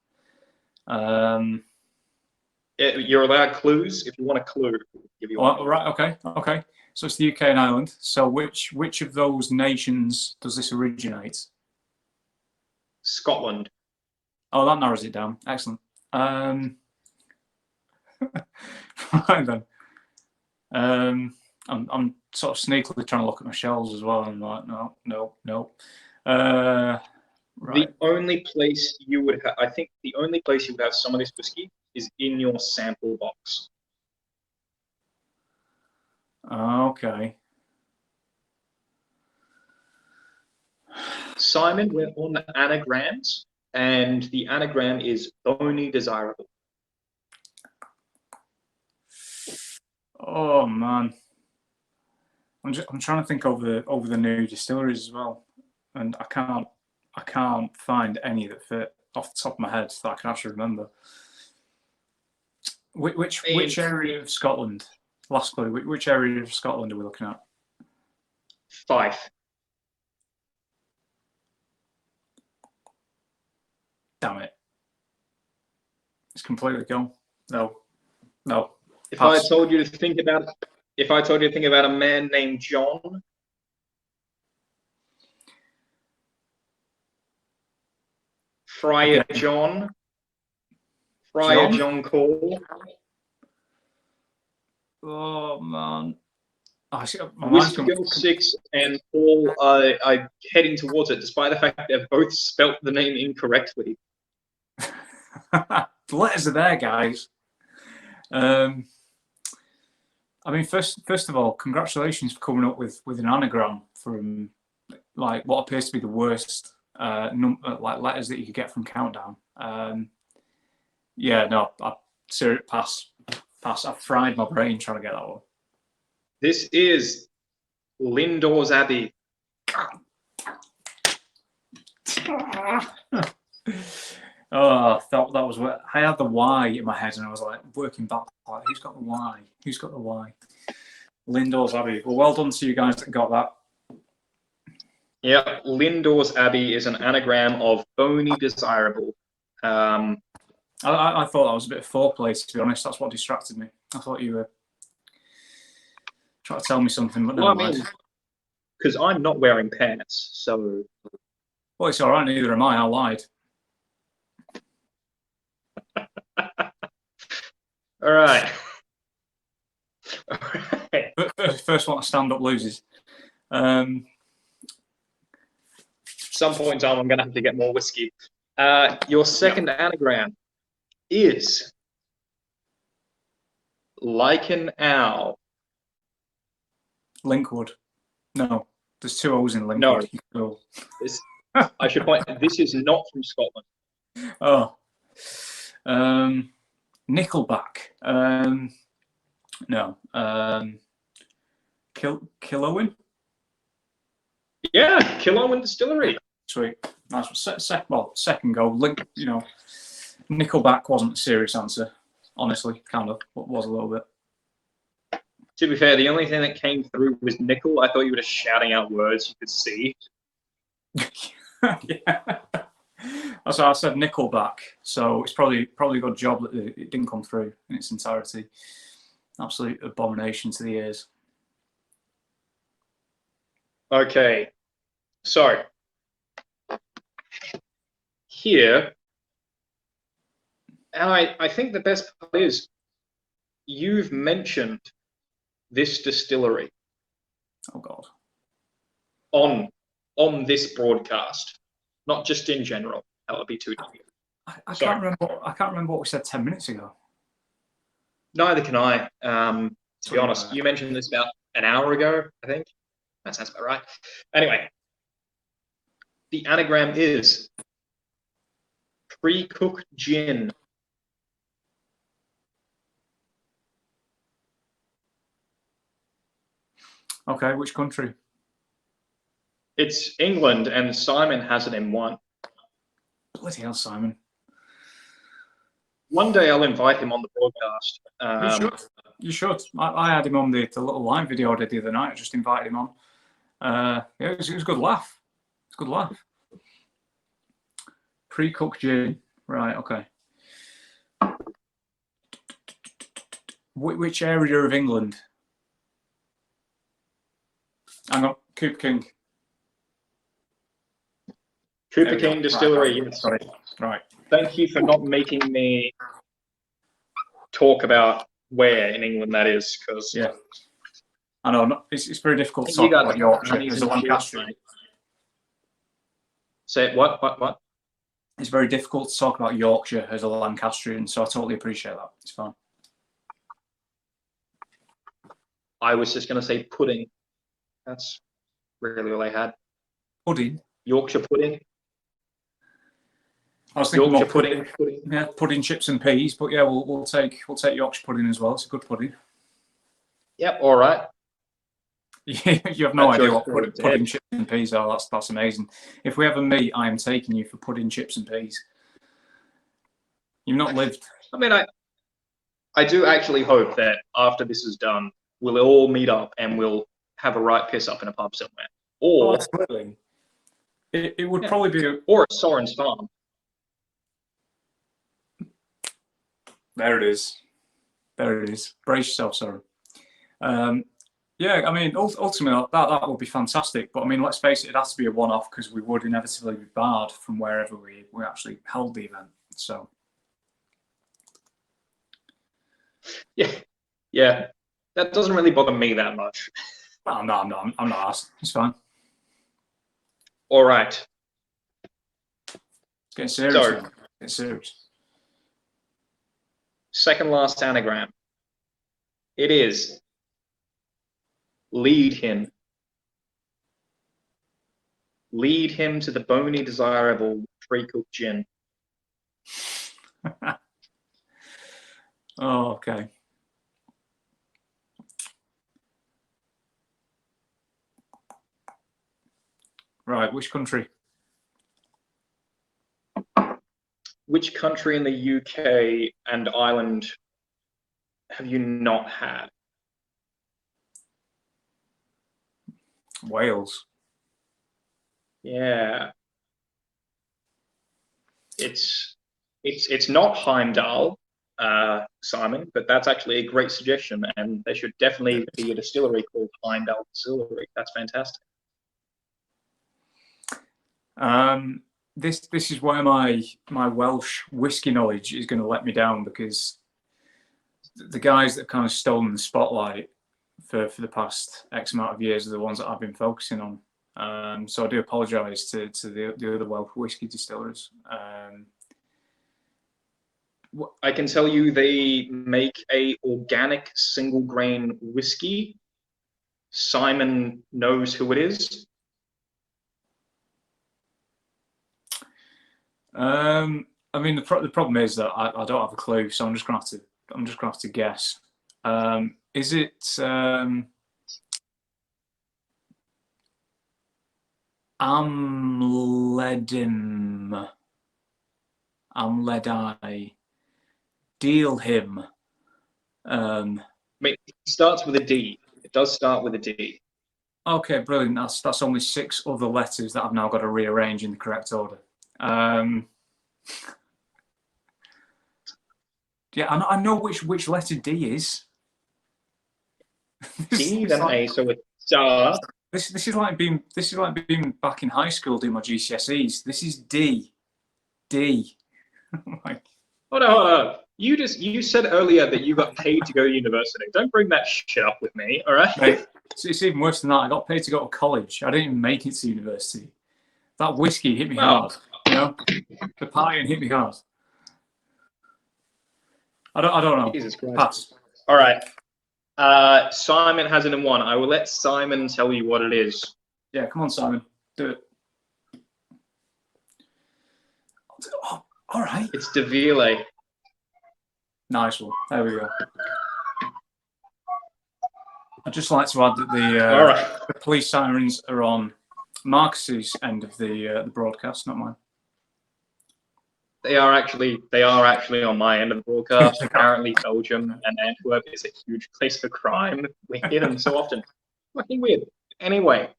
you're allowed clues. If you want a clue, I'll give you one. Oh, right, okay. So it's the UK and Ireland. So which of those nations does this originate? Scotland. Oh, that narrows it down. Excellent. Right then. I'm sort of sneakily trying to look at my shelves as well. And I'm like, no. Right. The only place you would have, I think, the only place you would have some of this whiskey is in your sample box. Okay. Simon, we're on anagrams, and the anagram is bony desirable. Oh man, I'm trying to think over the new distilleries as well, and I can't find any that fit off the top of my head that I can actually remember. Which area of Scotland? Last clue. Which area of Scotland are we looking at? Fife. Damn it! It's completely gone. No. If Pass. I told you to think about a man named John, Friar Okay. John Call, Oh man. Oh, my mind's Whiskey Girl 6 and Paul are heading towards it, despite the fact they've both spelt the name incorrectly. The letters are there, guys. I mean, first of all, congratulations for coming up with an anagram from like what appears to be the worst like letters that you could get from Countdown. Yeah, no, pass. I've fried my brain trying to get that one. This is Lindor's Abbey. Oh, that was what I had the Y in my head, and I was like working back. Like, who's got the Y? Who's got the Y? Lindor's Abbey. Well done to you guys that got that. Yeah, Lindor's Abbey is an anagram of bony desirable. I thought that was a bit of foreplay, to be honest. That's what distracted me. I thought you were trying to tell me something, but never mind. Because I'm not wearing pants, so. Well, it's all right. Neither am I. I lied. All right. First one to stand up loses. Some point in time, I'm going to have to get more whiskey. Your second anagram is like an owl. Linkwood. No, there's two O's in Linkwood. No. I should point. This is not from Scotland. Oh. Nickelback. No. Killowen? Yeah, Killowen Distillery. Sweet. Nice one. Second goal. Nickelback wasn't a serious answer. Honestly, kind of. Was a little bit. To be fair, the only thing that came through was nickel. I thought you were just shouting out words you could see. Yeah. That's why I said Nickelback. So it's probably a good job that it didn't come through in its entirety. Absolute abomination to the ears. Okay, so here, and I think the best part is you've mentioned this distillery. Oh God. On this broadcast, not just in general. That would be too difficult. I can't remember what we said 10 minutes ago. Neither can I. To be honest, you mentioned this about an hour ago, I think. That sounds about right. Anyway, the anagram is pre-cooked gin. Okay, which country? It's England, and Simon has it in one. Bloody hell, Simon. One day I'll invite him on the broadcast. You should. I had him on the little live video I did the other night. I just invited him on. Yeah, it was a good laugh. It's a good laugh. Pre-cooked gin. Right, okay. Which area of England? Hang on, Cooper King. Cooper King Distillery, right. yes. Right. Thank you for not making me talk about where in England that is, because yeah, I know it's very difficult to talk about Yorkshire as a Lancastrian. Say what? It's very difficult to talk about Yorkshire as a Lancastrian, so I totally appreciate that. It's fine. I was just going to say pudding. That's really all I had. Pudding. Yorkshire pudding. I was thinking Yorkshire more pudding. Yeah, pudding, chips and peas. But yeah, we'll take Yorkshire pudding as well. It's a good pudding. Yep. All right. You have no idea what pudding, chips and peas are. That's amazing. If we ever meet, I am taking you for pudding, chips and peas. You've not lived. I mean, I do actually hope that after this is done, we'll all meet up and we'll have a right piss up in a pub somewhere. Or absolutely. It would probably be or at Soren's farm. There it is. There it is. Brace yourself, Soren. Yeah, I mean, ultimately that would be fantastic. But I mean, let's face it, it has to be a one-off because we would inevitably be barred from wherever we actually held the event. So. Yeah, that doesn't really bother me that much. I'm not asked. It's fine. All right. It's getting serious. So, getting serious. Second last anagram. It is lead him. Lead him to the bony, desirable pre-cooked gin. Oh, okay. Right, which country? Which country in the UK and Ireland have you not had? Wales. Yeah. It's not Heimdall, Simon, but that's actually a great suggestion, and there should definitely be a distillery called Heimdall Distillery. That's fantastic. This is where my Welsh whiskey knowledge is going to let me down, because the guys that have kind of stolen the spotlight for the past X amount of years are the ones that I've been focusing on. So I do apologise to the other Welsh whiskey distillers. I can tell you they make a organic single grain whiskey. Simon knows who it is. I mean, the problem is that I don't have a clue, so I'm just gonna have to guess. Is it Amledai? Deal him. It starts with a D. It does start with a D. Okay, brilliant. That's only 6 other letters that I've now got to rearrange in the correct order. Yeah, I know which letter D is. D, then A, so it's star. This is like being back in high school doing my GCSEs. This is D. D. Like, Hold on. You said earlier that you got paid to go to university. Don't bring that shit up with me, all right? Mate, it's even worse than that. I got paid to go to college. I didn't even make it to university. That whiskey hit me hard. You know, the partying hit me hard. I don't know. Jesus Christ. Pass. All right. Simon has it in one. I will let Simon tell you what it is. Yeah, come on, Simon. Do it. Oh, all right. It's De Ville. Nice one. There we go. I'd just like to add that the police sirens are on Marcus's end of the broadcast, not mine. They are actually on my end of the broadcast. Apparently, Belgium and Antwerp is a huge place for crime. We hear them so often. Fucking weird. Anyway,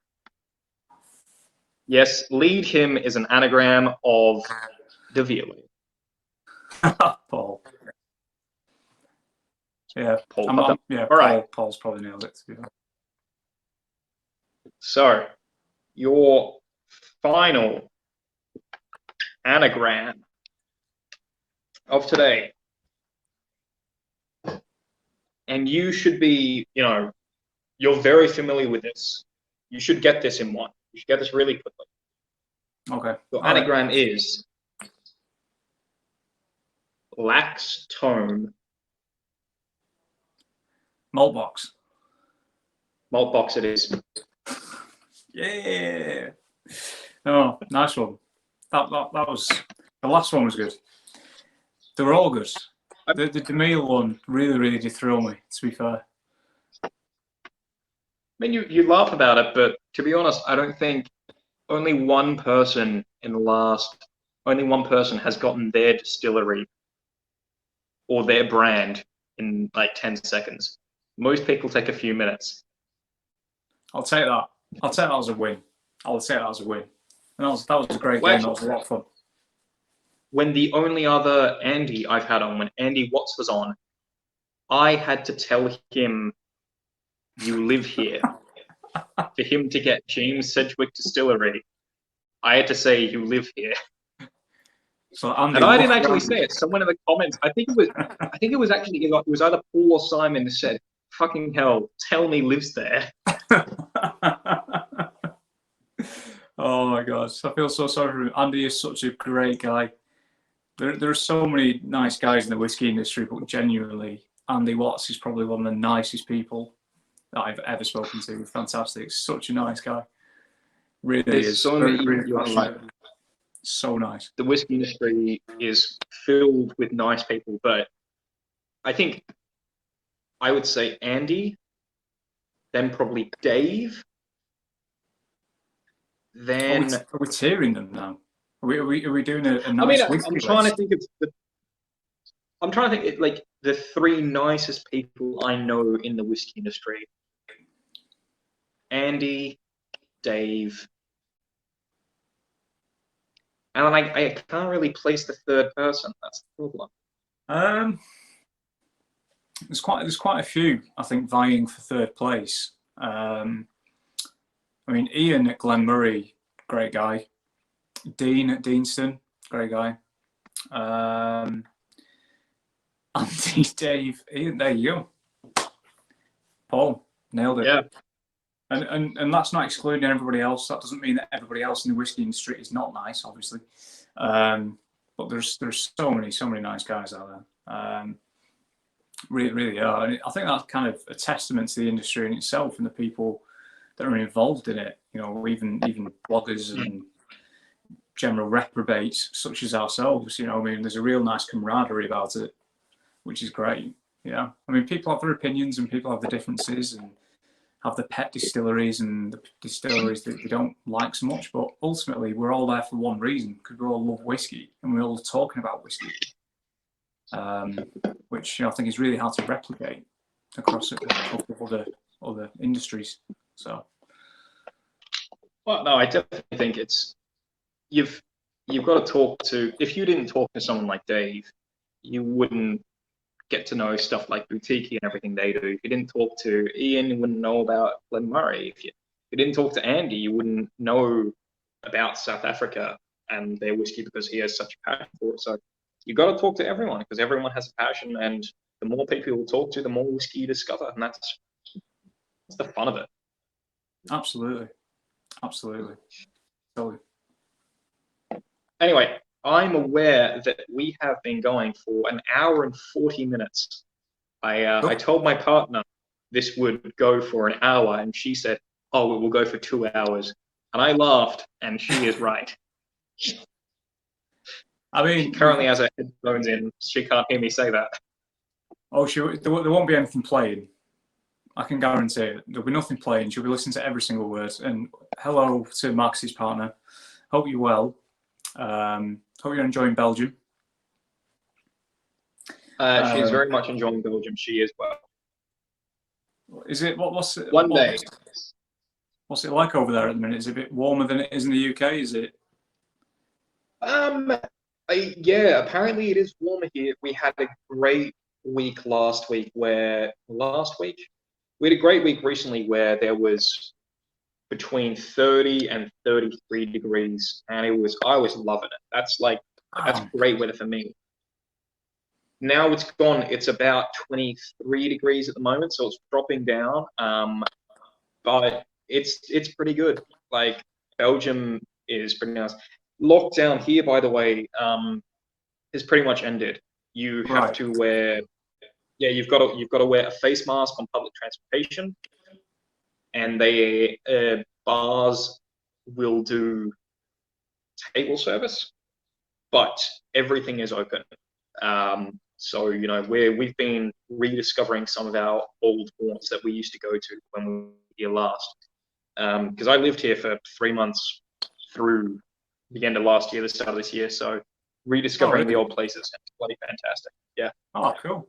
yes, lead him is an anagram of De Vierley. Paul. Yeah, Paul. yeah. All right. Paul's probably nailed it. So, your final anagram of today, and you should be, you're very familiar with this. You should get this in one. You should get this really quickly. Okay. Your anagram is lax tone. Maltbox. Maltbox it is. Yeah. Oh, nice one. That was the last one was good. They were all good. The meal one really did thrill me, to be fair. I mean, you laugh about it, but to be honest, I don't think only one person has gotten their distillery or their brand in like 10 seconds. Most people take a few minutes. I'll take that. I'll take that as a win. And that was a great game. That was a lot of fun. When the only other Andy I've had on, when Andy Watts was on, I had to tell him, you live here. For him to get James Sedgwick Distillery, I had to say, you live here. So Andy, and I didn't actually say it. Someone in the comments, I think it was either Paul or Simon that said, fucking hell, tell me lives there. Oh my gosh, I feel so sorry for him. Andy is such a great guy. There are so many nice guys in the whiskey industry, but genuinely, Andy Watts is probably one of the nicest people that I've ever spoken to. Fantastic. Such a nice guy. Really There's is. so Very, many, really you're right. So nice. The whiskey industry is filled with nice people, but I think I would say Andy, then probably Dave, then... Are we tearing them now? Are we doing a nice whiskey I'm trying list? to think of I'm trying to think like the three nicest people I know in the whiskey industry. Andy, Dave, and then I can't really place the third person. That's the problem. There's quite a few, I think, vying for third place. I mean, Ian at Glenmurray, great guy. Dean at Deanston, great guy. Andy, Dave, Ian, there you go. Paul, nailed it. Yeah. And that's not excluding everybody else. That doesn't mean that everybody else in the whiskey industry is not nice, obviously. But there's so many nice guys out there. Really are. And I think that's kind of a testament to the industry in itself and the people that are involved in it. Even bloggers and general reprobates such as ourselves. I mean, there's a real nice camaraderie about it, which is great. Yeah, I mean, people have their opinions and people have their differences and have the pet distilleries and the distilleries that we don't like so much. But ultimately, we're all there for one reason, because we all love whiskey and we're all talking about whiskey, which I think is really hard to replicate across a couple of other industries. So, well, no, I definitely think you've got to talk to. If you didn't talk to someone like Dave, you wouldn't get to know stuff like boutique and everything they do. If you didn't talk to Ian, you wouldn't know about Glenmurray. If you didn't talk to Andy, you wouldn't know about South Africa and their whiskey, because he has such a passion for it. So you got to talk to everyone, because everyone has a passion, and the more people you talk to, the more whiskey you discover, and that's the fun of it. Absolutely. Totally. Anyway, I'm aware that we have been going for an hour and 40 minutes. I told my partner this would go for an hour, and she said, oh, it will go for 2 hours. And I laughed, and she is right. I mean, she currently has her headphones in. She can't hear me say that. Oh, there won't be anything playing. I can guarantee it. There'll be nothing playing. She'll be listening to every single word. And hello to Max's partner. Hope you're well. Hope you're enjoying Belgium. She's Um, very much enjoying Belgium. She is well. is it what's it One day. what's it like over there at the minute? Is it a bit warmer than it is in the UK? Is it? Um, yeah, apparently it is warmer here. We had a great week last week we had a great week recently where there was between 30 and 33 degrees, and I was loving it. That's great weather for me. Now it's gone. It's about 23 degrees at the moment, so it's dropping down. But it's pretty good. Like Belgium is pretty nice. Lockdown here, by the way, is pretty much ended. You have Right. to wear, yeah, you've got to wear a face mask on public transportation, and bars will do table service, but everything is open. So we've been rediscovering some of our old haunts that we used to go to when we were here last. Because I lived here for 3 months through the end of last year, the start of this year. So rediscovering the Really? old places, it's bloody fantastic. Yeah. Oh, cool.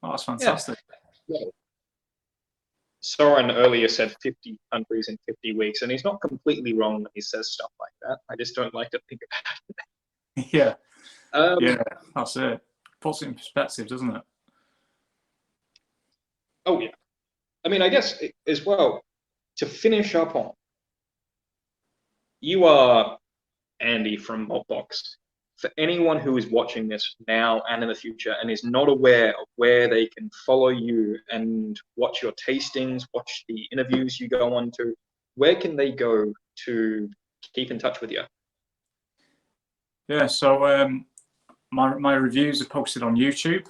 Oh, that's Yeah. fantastic. Yeah. Soren earlier said 50 countries in 50 weeks, and he's not completely wrong when he says stuff like that. I just don't like to think Yeah. about it. Yeah, that's it. Puts it in perspective, doesn't it? Oh, yeah. I mean, I guess as well, to finish up on, you are Andy from Maltbox. For anyone who is watching this now and in the future and is not aware of where they can follow you and watch your tastings, watch the interviews you go on to, where can they go to keep in touch with you? Yeah, so my reviews are posted on YouTube.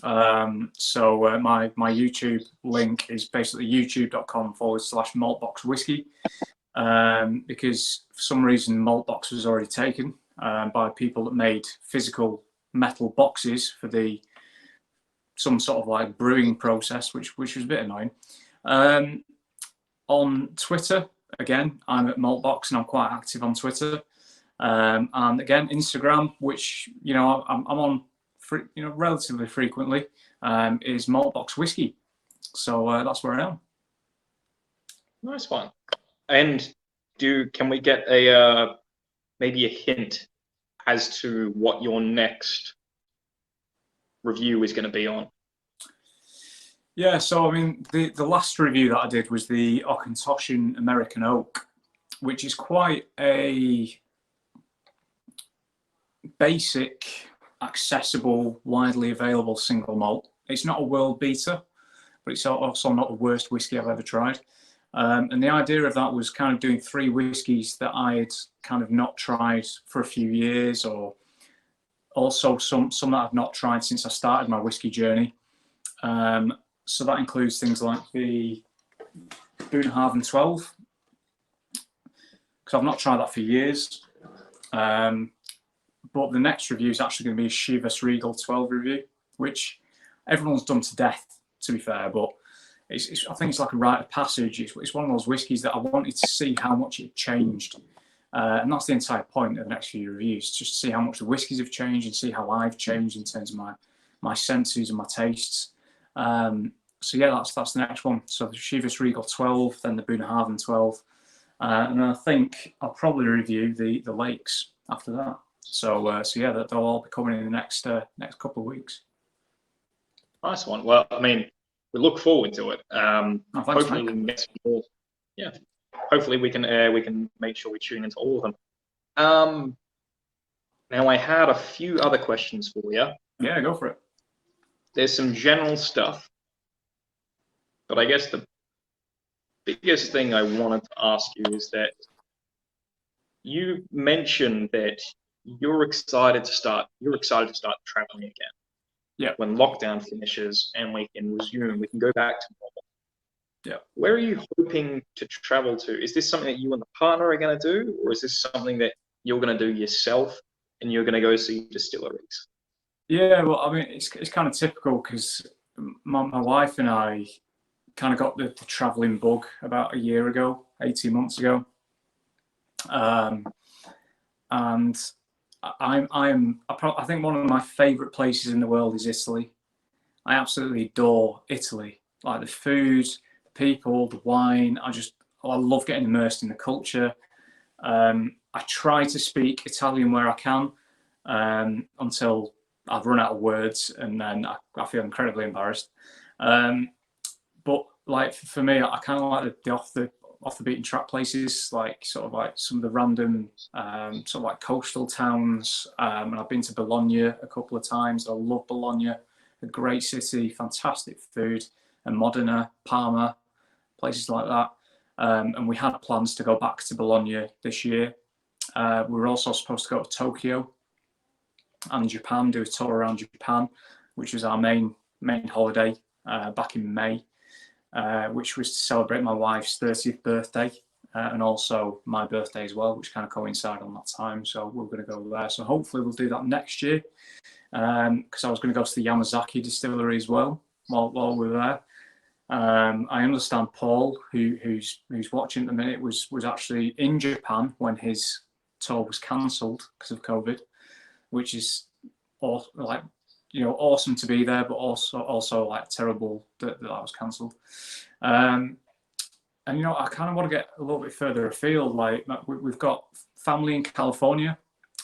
My YouTube link is basically youtube.com/maltbox whisky. Because for some reason Maltbox was already taken by people that made physical metal boxes for some sort of like brewing process, which was a bit annoying. On Twitter, again, I'm at Maltbox and I'm quite active on Twitter. And again, Instagram, which I'm on relatively frequently, is Maltbox Whisky. So that's where I am. Nice one. And can we get maybe a hint as to what your next review is going to be on? Yeah, so I mean, the last review that I did was the Auchentoshan American Oak, which is quite a basic, accessible, widely available single malt. It's not a world beater, but it's also not the worst whiskey I've ever tried. And the idea of that was kind of doing 3 whiskies that I had kind of not tried for a few years, or also some that I've not tried since I started my whiskey journey. So that includes things like the Boonhaven 12, because I've not tried that for years. But the next review is actually going to be a Chivas Regal 12 review, which everyone's done to death, to be fair, but I think it's like a rite of passage. It's one of those whiskies that I wanted to see how much it changed. And that's the entire point of the next few reviews, just to see how much the whiskies have changed and see how I've changed in terms of my senses and my tastes. So yeah, that's the next one. So the Chivas Regal 12, then the Boonhaven 12. And I think I'll probably review the Lakes after that. So yeah, they'll all be coming in the next couple of weeks. Nice one. Well, I mean, we look forward to it. Hopefully we can get some more. Yeah. Hopefully we can make sure we tune into all of them. Now I had a few other questions for you. Yeah, go for it. There's some general stuff, but I guess the biggest thing I wanted to ask you is that you mentioned that you're excited to start traveling again. Yeah. When lockdown finishes and we can go back to normal. Yeah. Where are you hoping to travel to? Is this something that you and the partner are going to do, or is this something that you're going to do yourself and you're going to go see distilleries? Yeah, well, I mean, it's kind of typical because my wife and I kind of got the traveling bug about a year ago, 18 months ago. And I think one of my favourite places in the world is Italy. I absolutely adore Italy. Like the food, the people, the wine. I love getting immersed in the culture. I try to speak Italian where I can until I've run out of words, and then I feel incredibly embarrassed. But like for me, I kind of like the off the beaten track places, like sort of like some of the random sort of like coastal towns. And I've been to Bologna a couple of times. I love Bologna, a great city, fantastic food, and Modena, Parma, places like that. And we had plans to go back to Bologna this year. We were also supposed to go to Tokyo and Japan, do a tour around Japan, which was our main holiday back in May, which was to celebrate my wife's 30th birthday and also my birthday as well, which kind of coincided on that time. So we're going to go there. So hopefully we'll do that next year, because I was going to go to the Yamazaki distillery as well while we're there. I understand Paul, who's watching at the minute, was actually in Japan when his tour was cancelled because of COVID, which is like, you know, awesome to be there, but also like terrible that was cancelled. And you know, I kind of want to get a little bit further afield. Like we've got family in California,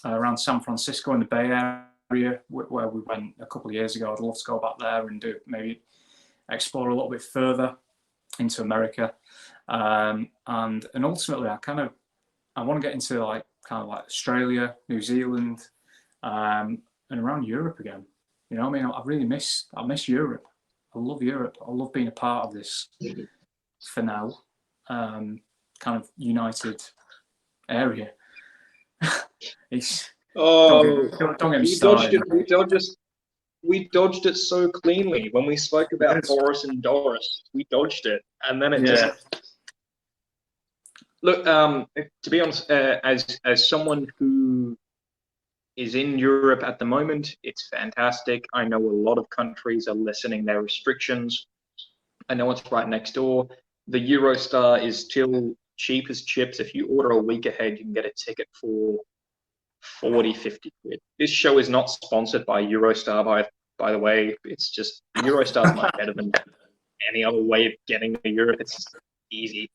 around San Francisco in the Bay Area, where we went a couple of years ago. I'd love to go back there and maybe explore a little bit further into America, and ultimately I want to get into like kind of like Australia, New Zealand, and around Europe again. You know, I mean, I miss Europe. I love Europe. I love being a part of this for now, kind of united area. It's don't get me started. We dodged it so cleanly when we spoke about Boris and Doris. We dodged it, and then it just look. To be honest, as someone who is in Europe at the moment, it's fantastic. I know a lot of countries are lessening their restrictions. I know it's right next door. The Eurostar is still cheap as chips. If you order a week ahead, you can get a ticket for 40, 50 quid. This show is not sponsored by Eurostar, by the way. It's just Eurostar is much better than any other way of getting to Europe. It's easy.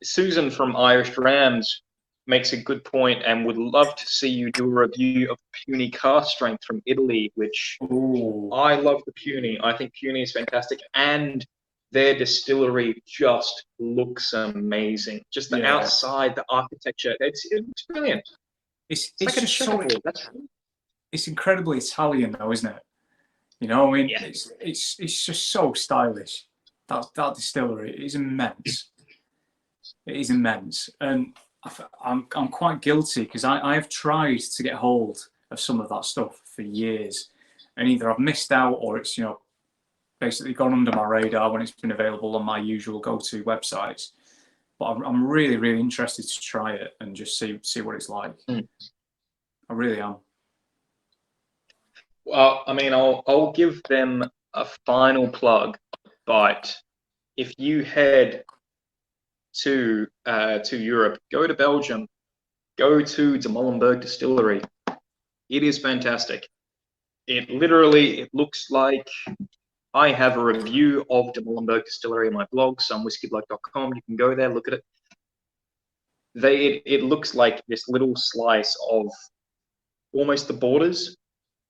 Susan from Irish Rams makes a good point and would love to see you do a review of Puny Cask Strength from Italy, which I love the Puny. I think Puny is fantastic, and their distillery just looks amazing. Just the outside, the architecture, it's brilliant. It's like just so, it's incredibly Italian though, isn't it? You know, I mean, it's just so stylish. That distillery is immense. It is immense, and I'm quite guilty because I have tried to get hold of some of that stuff for years, and either I've missed out or it's, you know, basically gone under my radar when it's been available on my usual go-to websites. But I'm really, really interested to try it and just see what it's like. I really am. Well, I mean, I'll give them a final plug, but if you head to Europe, go to Belgium, go to the Molenbeek Distillery. It is fantastic. It looks like I have a review of the Molenbeek Distillery on my blog, somewhiskybloke.com. You can go there, look at it. It looks like this little slice of almost the borders.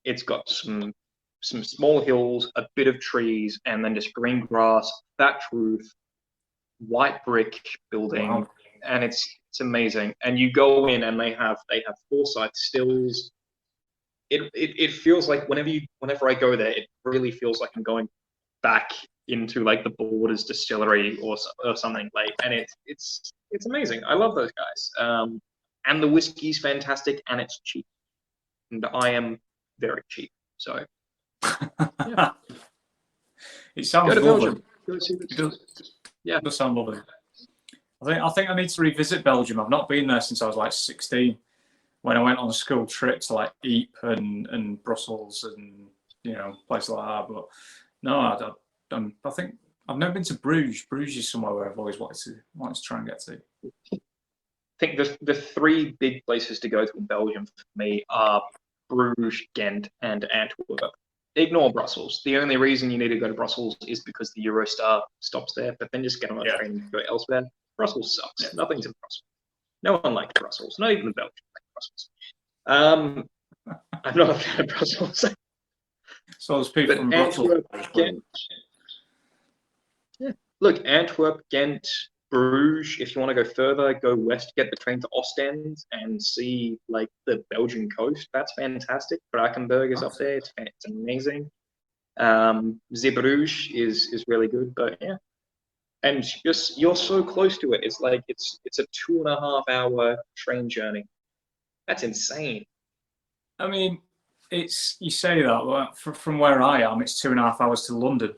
It's got some small hills, a bit of trees, and then just green grass, thatch roof, white brick building, and it's amazing. And you go in and they have foresight stills. It feels like whenever I go there, it really feels like I'm going back into like the Borders distillery or something, like, and it's amazing. I love those guys. And the whiskey's fantastic and it's cheap. And I am very cheap. So yeah. It sounds lovely. It does sound lovely. I think I need to revisit Belgium. I've not been there since I was like 16, when I went on a school trip to like Ypres and Brussels and, you know, places like that. But no, I think I've never been to Bruges. Bruges is somewhere where I've always wanted to try and get to. think the three big places to go to in Belgium for me are Bruges, Ghent, and Antwerp. Ignore Brussels. The only reason you need to go to Brussels is because the Eurostar stops there, but then just get on a train and go elsewhere. Brussels sucks. Yeah. Nothing's in Brussels. No one likes Brussels. Not even Belgium likes Brussels. I'm not a fan of Brussels. So there's people from Brussels. Antwerp, Ghent. Yeah. Look, Antwerp, Ghent, Bruges. If you want to go further, go west, get the train to Ostend and see like the Belgian coast. That's fantastic. Brackenberg is up there. It's amazing. Zeebrugge is really good, but yeah. And you're so close to it. It's like it's a 2.5 hour train journey. That's insane. I mean, it's you say that, but from where I am, it's 2.5 hours to London.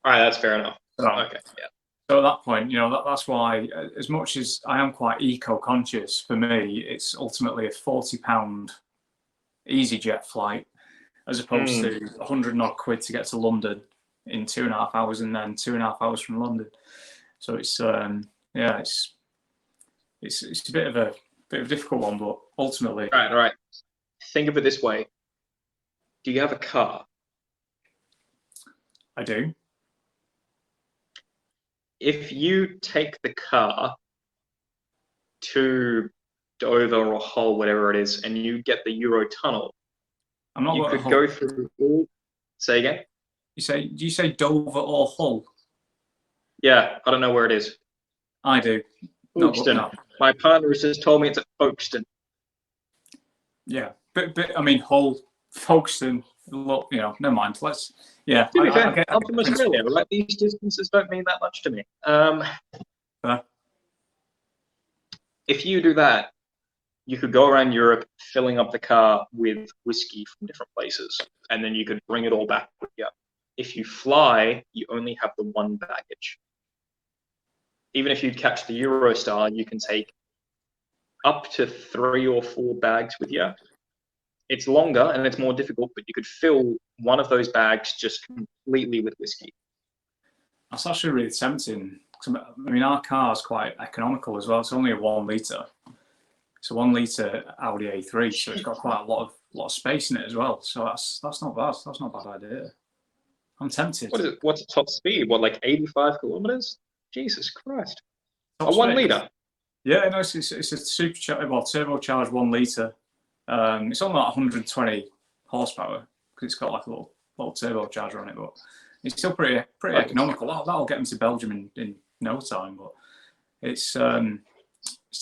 All right, that's fair enough. So, okay, yeah. So at that point, that's why, as much as I am quite eco-conscious, for me, it's ultimately a £40 EasyJet flight, as opposed to 100 odd quid to get to London in 2.5 hours, and then 2.5 hours from London. So it's it's a bit of a difficult one, but ultimately, All right. Think of it this way: do you have a car? I do. If you take the car to Dover or Hull, whatever it is, and you get the Eurotunnel, you could go through all. Say again. Do you say Dover or Hull? Yeah, I don't know where it is. I do. Folkestone. No. My partner has just told me it's at Folkestone. Yeah, but I mean Hull, Folkestone. Look, never mind. Let's. Yeah. To be fair, I'm from Australia. Right? These distances don't mean that much to me. If you do that, you could go around Europe filling up the car with whiskey from different places, and then you could bring it all back with you. If you fly, you only have the one baggage. Even if you catch the Eurostar, you can take up to 3 or 4 bags with you. It's longer and it's more difficult, but you could fill one of those bags just completely with whiskey. That's actually really tempting. I mean, our car is quite economical as well. It's only a 1 litre. It's a 1 litre Audi A3, so it's got quite a lot of space in it as well. So that's not bad. That's not a bad idea. I'm tempted. What is it? What's the top speed? What, like 85 kilometers? Jesus Christ! A 1 litre. Yeah, no, it's a turbocharged 1 litre. It's only like 120 horsepower because it's got like a little turbocharger on it, but it's still pretty economical. That'll get them to Belgium in no time, but it's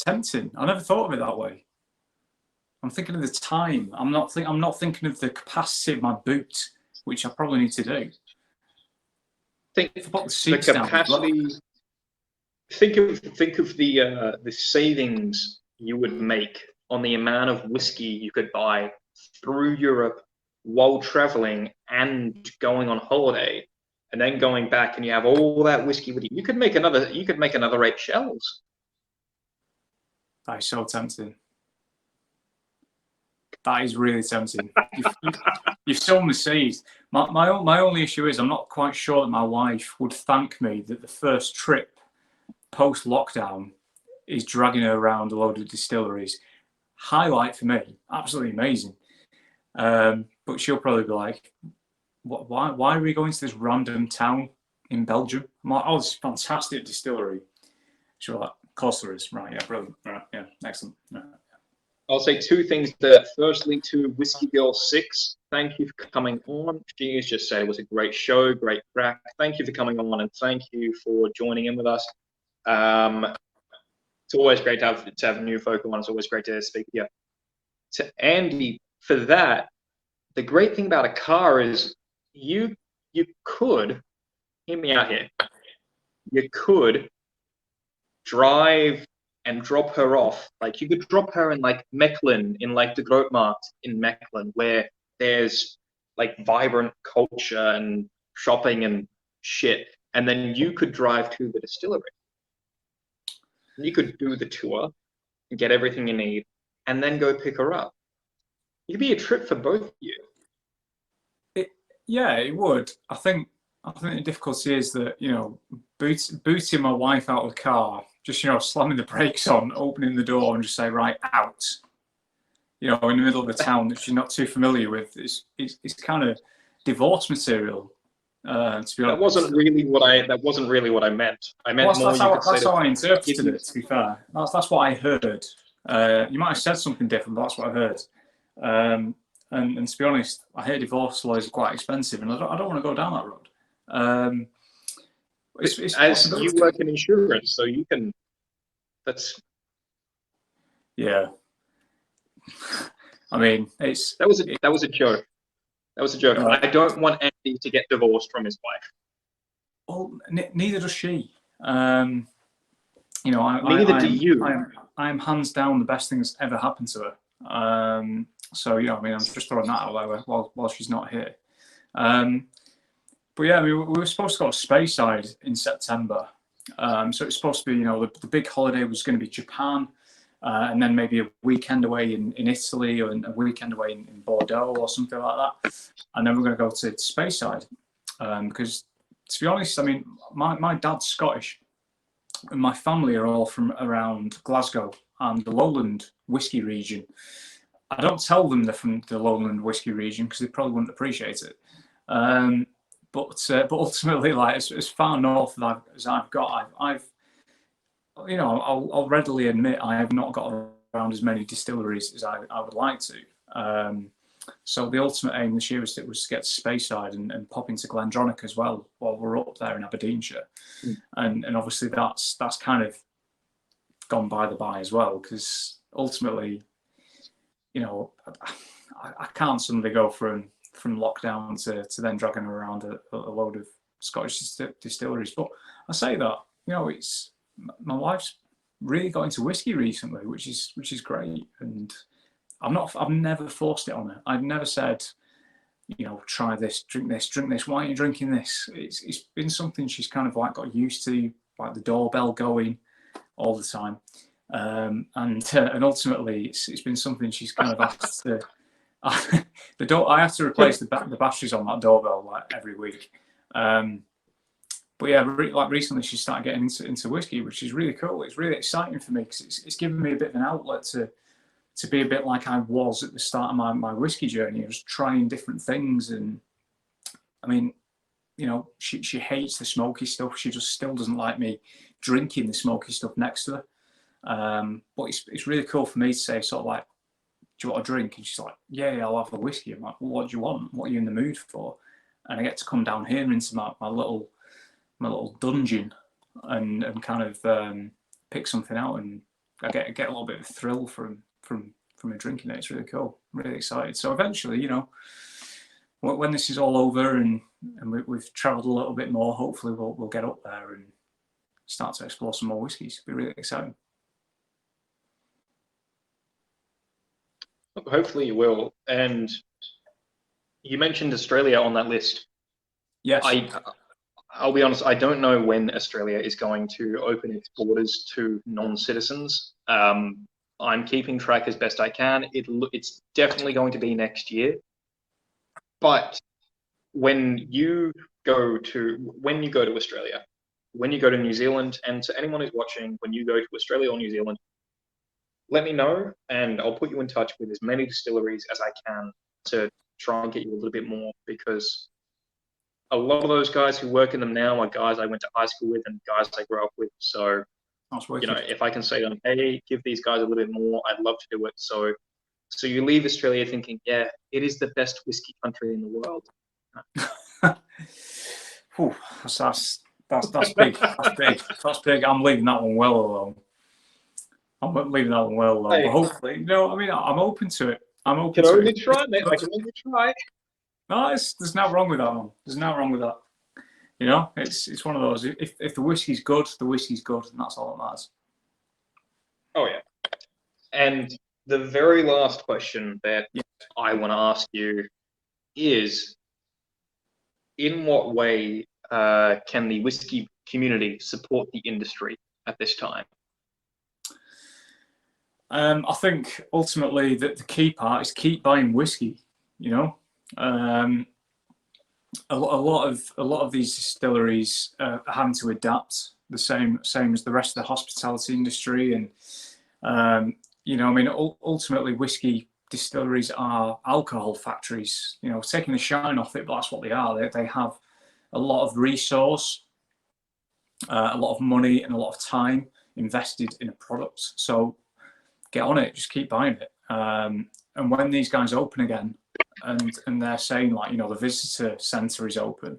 tempting. I never thought of it that way. I'm thinking of the time. I'm not thinking of the capacity of my boot, which I probably need to do. Think if I put the seats capacity. Down, think of the savings you would make on the amount of whiskey you could buy through Europe while traveling and going on holiday, and then going back, and you have all that whiskey with you. You could make another 8 shells. That is so tempting. That is really tempting. You've sown the seeds. My only issue is I'm not quite sure that my wife would thank me that the first trip post lockdown is dragging her around a load of distilleries. Highlight for me, absolutely amazing. But she'll probably be like, why are we going to this random town in Belgium? I'm like, oh, this is a fantastic distillery. She'll be like, of course there is. Right, yeah, brilliant. Right, yeah, excellent. Right. I'll say 2 things there. Firstly, to Whiskey Girl 6, thank you for coming on. She has just said it was a great show, great crack. Thank you for coming on, and thank you for joining in with us. It's always great to have new folk on. It's always great to speak with you. To Andy, for that, the great thing about a car is you could, hear me out here, you could drive and drop her off. Like, you could drop her in like Mechelen, in like the Grootmarkt in Mechelen, where there's like vibrant culture and shopping and shit. And then you could drive to the distillery. You could do the tour and get everything you need and then go pick her up. It could be a trip for both of you. Yeah, it would. I think the difficulty is that, booting my wife out of the car just slamming the brakes on, opening the door, and just say, right, out. In the middle of a town that she's not too familiar with. It's kind of divorce material. To be honest, That wasn't really what I meant. I meant well, more. That's how I interpreted it. To be fair, that's what I heard. You might have said something different, but that's what I heard. And to be honest, I hear divorce lawyers are quite expensive, and I don't want to go down that road. It's as you work in insurance, so you can. That's. Yeah. I mean, that was a joke. That was a joke. Right. I don't want Andy to get divorced from his wife. Well, neither does she. Neither do you. I am hands down the best thing that's ever happened to her. So I'm just throwing that out there while she's not here. But yeah, we were supposed to go to Speyside in September. So it's supposed to be, the big holiday was going to be Japan, and then maybe a weekend away in Italy, or a weekend away in Bordeaux or something like that. And then we're going to go to Speyside, because, to be honest, I mean, my dad's Scottish, and my family are all from around Glasgow and the Lowland whisky region. I don't tell them they're from the Lowland whisky region because they probably wouldn't appreciate it. But ultimately, like as far north as I've got, I'll readily admit I have not got around as many distilleries as I would like to. So the ultimate aim this year was to get to Speyside and pop into Glendronach as well while we're up there in Aberdeenshire. And obviously that's kind of gone by the by as well, because ultimately, I can't suddenly go from lockdown to then dragging around a load of Scottish distilleries. But I say that, it's my wife's really got into whiskey recently, which is great, and I've never forced it on her. I've never said, try this, drink this. Why are you drinking this? It's been something she's kind of like got used to, like the doorbell going all the time, and ultimately it's been something she's kind of asked to. I have to replace the batteries on that doorbell like every week. But yeah, like recently she started getting into whiskey, which is really cool. It's really exciting for me because it's given me a bit of an outlet to be a bit like I was at the start of my whiskey journey. I was trying different things, and I mean, she hates the smoky stuff. She just still doesn't like me drinking the smoky stuff next to her. But it's really cool for me to say sort of like, do you want a drink? And she's like, yeah, I'll have a whiskey. I'm like, well, what do you want? What are you in the mood for? And I get to come down here into my little dungeon and kind of pick something out, and I get a little bit of a thrill from a drinking it. It's really cool. I'm really excited. So eventually, when this is all over and we've travelled a little bit more, hopefully we'll get up there and start to explore some more whiskies. It'll be really exciting. Hopefully you will. And you mentioned Australia on that list. Yes. I'll be honest, I don't know when Australia is going to open its borders to non-citizens. I'm keeping track as best I can. It's definitely going to be next year. But when you go to Australia, when you go to New Zealand, and to anyone who's watching, when you go to Australia or New Zealand, let me know, and I'll put you in touch with as many distilleries as I can to try and get you a little bit more, because a lot of those guys who work in them now are guys I went to high school with and guys I grew up with. So, if I can say to them, hey, give these guys a little bit more, I'd love to do it. So you leave Australia thinking, yeah, it is the best whiskey country in the world. Ooh, that's big. That's big. That's big. I'm leaving that one well alone. Hey. But hopefully, I'm open to it. I'm open to it. Try, mate. I can only try. No, there's nothing wrong with that one. There's nothing wrong with that. It's one of those. If the whiskey's good, the whiskey's good, and that's all that matters. Oh yeah. And the very last question that I want to ask you is, in what way can the whiskey community support the industry at this time? I think ultimately that the key part is keep buying whiskey. A lot of these distilleries are having to adapt the same as the rest of the hospitality industry. And you know, I mean, ultimately, whiskey distilleries are alcohol factories. You know, taking the shine off it, but that's what they are. They have a lot of resource, a lot of money, and a lot of time invested in a product. So get on it, just keep buying it. And when these guys open again, and they're saying, like, you know, the visitor centre is open,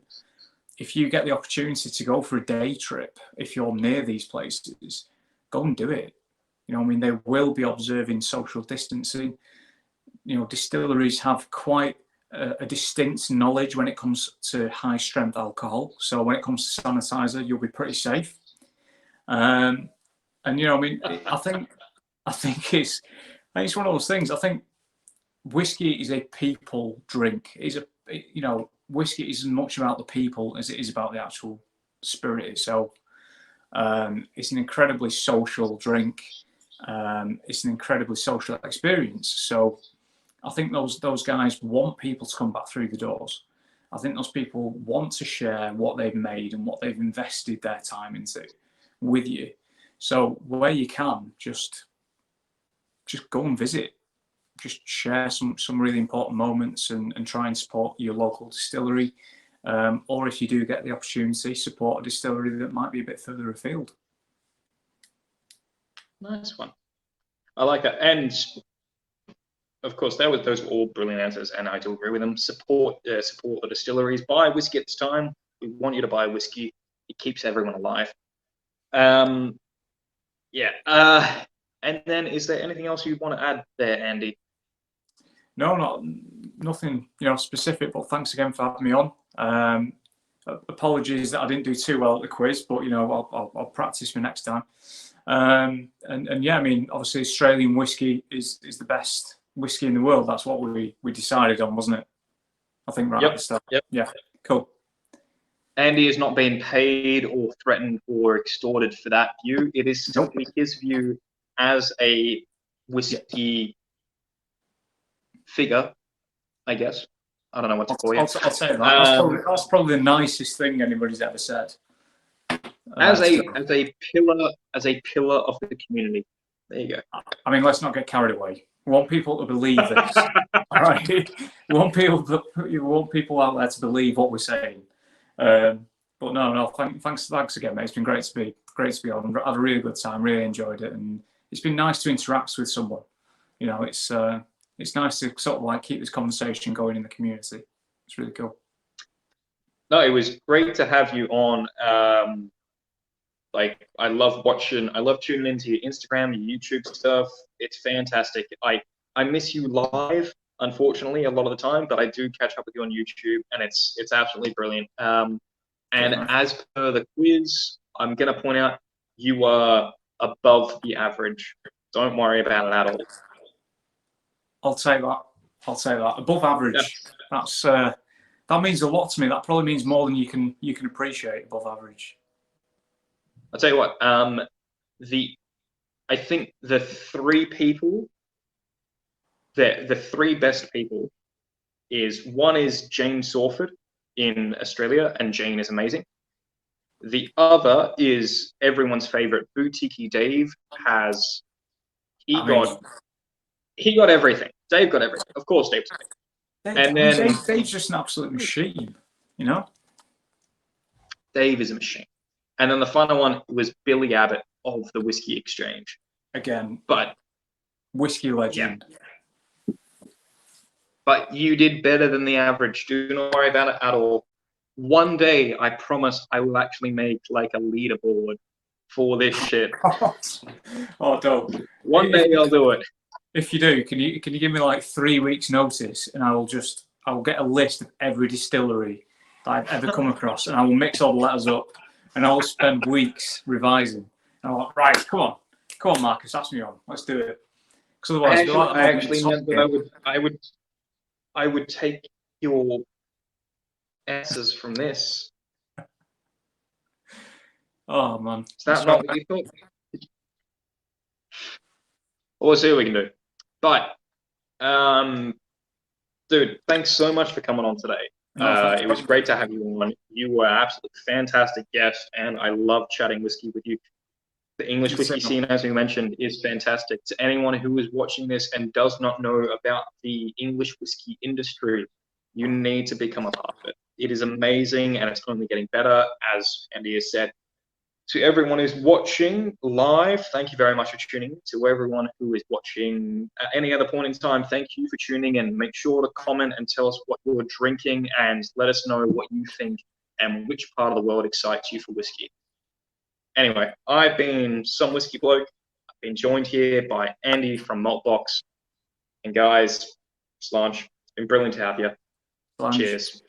if you get the opportunity to go for a day trip, if you're near these places, go and do it. You know, I mean, they will be observing social distancing. You know, distilleries have quite a distinct knowledge when it comes to high strength alcohol. So when it comes to sanitizer, you'll be pretty safe. And you know, I mean, I think it's one of those things. I think whiskey is a people drink. You know, whiskey is as much about the people as it is about the actual spirit itself. It's an incredibly social drink. It's an incredibly social experience. So I think those guys want people to come back through the doors. I think those people want to share what they've made and what they've invested their time into with you. So where you can, just go and visit. Just share some really important moments and try and support your local distillery. Or if you do get the opportunity, support a distillery that might be a bit further afield. Nice one. I like that. And of course, those were all brilliant answers, and I do agree with them. Support the distilleries. Buy whiskey at this time. We want you to buy whiskey. It keeps everyone alive. Yeah. And then, is there anything else you want to add there, Andy? No, nothing, you know, specific. But thanks again for having me on. Apologies that I didn't do too well at the quiz, but you know, I'll practice for next time. And yeah, I mean, obviously Australian whiskey is the best whiskey in the world. That's what we decided on, wasn't it? I think right at the start. Yep. Yeah, cool. Andy is not being paid or threatened or extorted for that view. It is simply his view as a whiskey figure, I guess. I don't know what to call you. I'll say that. That's probably the nicest thing anybody's ever said. As a pillar of the community. There you go. I mean, let's not get carried away. We want people to believe this. All right. We want people out there to believe what we're saying. But no. Thanks again, mate. It's been great to be on. I had a really good time. Really enjoyed it, and it's been nice to interact with someone. You know, it's nice to sort of like keep this conversation going in the community. It's really cool. No, it was great to have you on. Like, I love tuning into your Instagram, your YouTube stuff. It's fantastic. I miss you live, unfortunately, a lot of the time, but I do catch up with you on YouTube, and it's absolutely brilliant. And as per the quiz, I'm going to point out you are above the average. Don't worry about it at all. I'll take that. Above average. Yeah. That means a lot to me. That probably means more than you can appreciate. Above average. I'll tell you what. I think the three best people one is Jane Sawford in Australia, and Jane is amazing. The other is everyone's favorite Boutique Dave. He got everything. Dave got everything. Of course, Dave's amazing. Dave's just an absolute machine, you know? Dave is a machine. And then the final one was Billy Abbott of the Whiskey Exchange. Again, but whiskey legend. Yeah. But you did better than the average. Do not worry about it at all. One day, I promise, I will actually make like a leaderboard for this shit. Oh, don't. One day I'll do it. If you do, can you give me like 3 weeks notice, and I'll get a list of every distillery that I've ever come across, and I will mix all the letters up, and I'll spend weeks revising. And I'm like, right, come on, Marcus, ask me on. Let's do it. Because otherwise, I actually meant that I would take your answers from this. Oh man, is that not what you thought? We'll see what we can do. But, dude, thanks so much for coming on today. No, thanks. It was great to have you on. You were an absolutely fantastic guest, and I love chatting whiskey with you. The English whiskey scene, as we mentioned, is fantastic. To anyone who is watching this and does not know about the English whiskey industry, you need to become a part of it. It is amazing, and it's only getting better, as Andy has said. To everyone who's watching live, thank you very much for tuning in. To everyone who is watching at any other point in time, thank you for tuning in. Make sure to comment and tell us what you're drinking, and let us know what you think and which part of the world excites you for whiskey. Anyway, I've been Some Whiskey Bloke. I've been joined here by Andy from Maltbox. And guys, Slange, it's been brilliant to have you. Lunch. Cheers.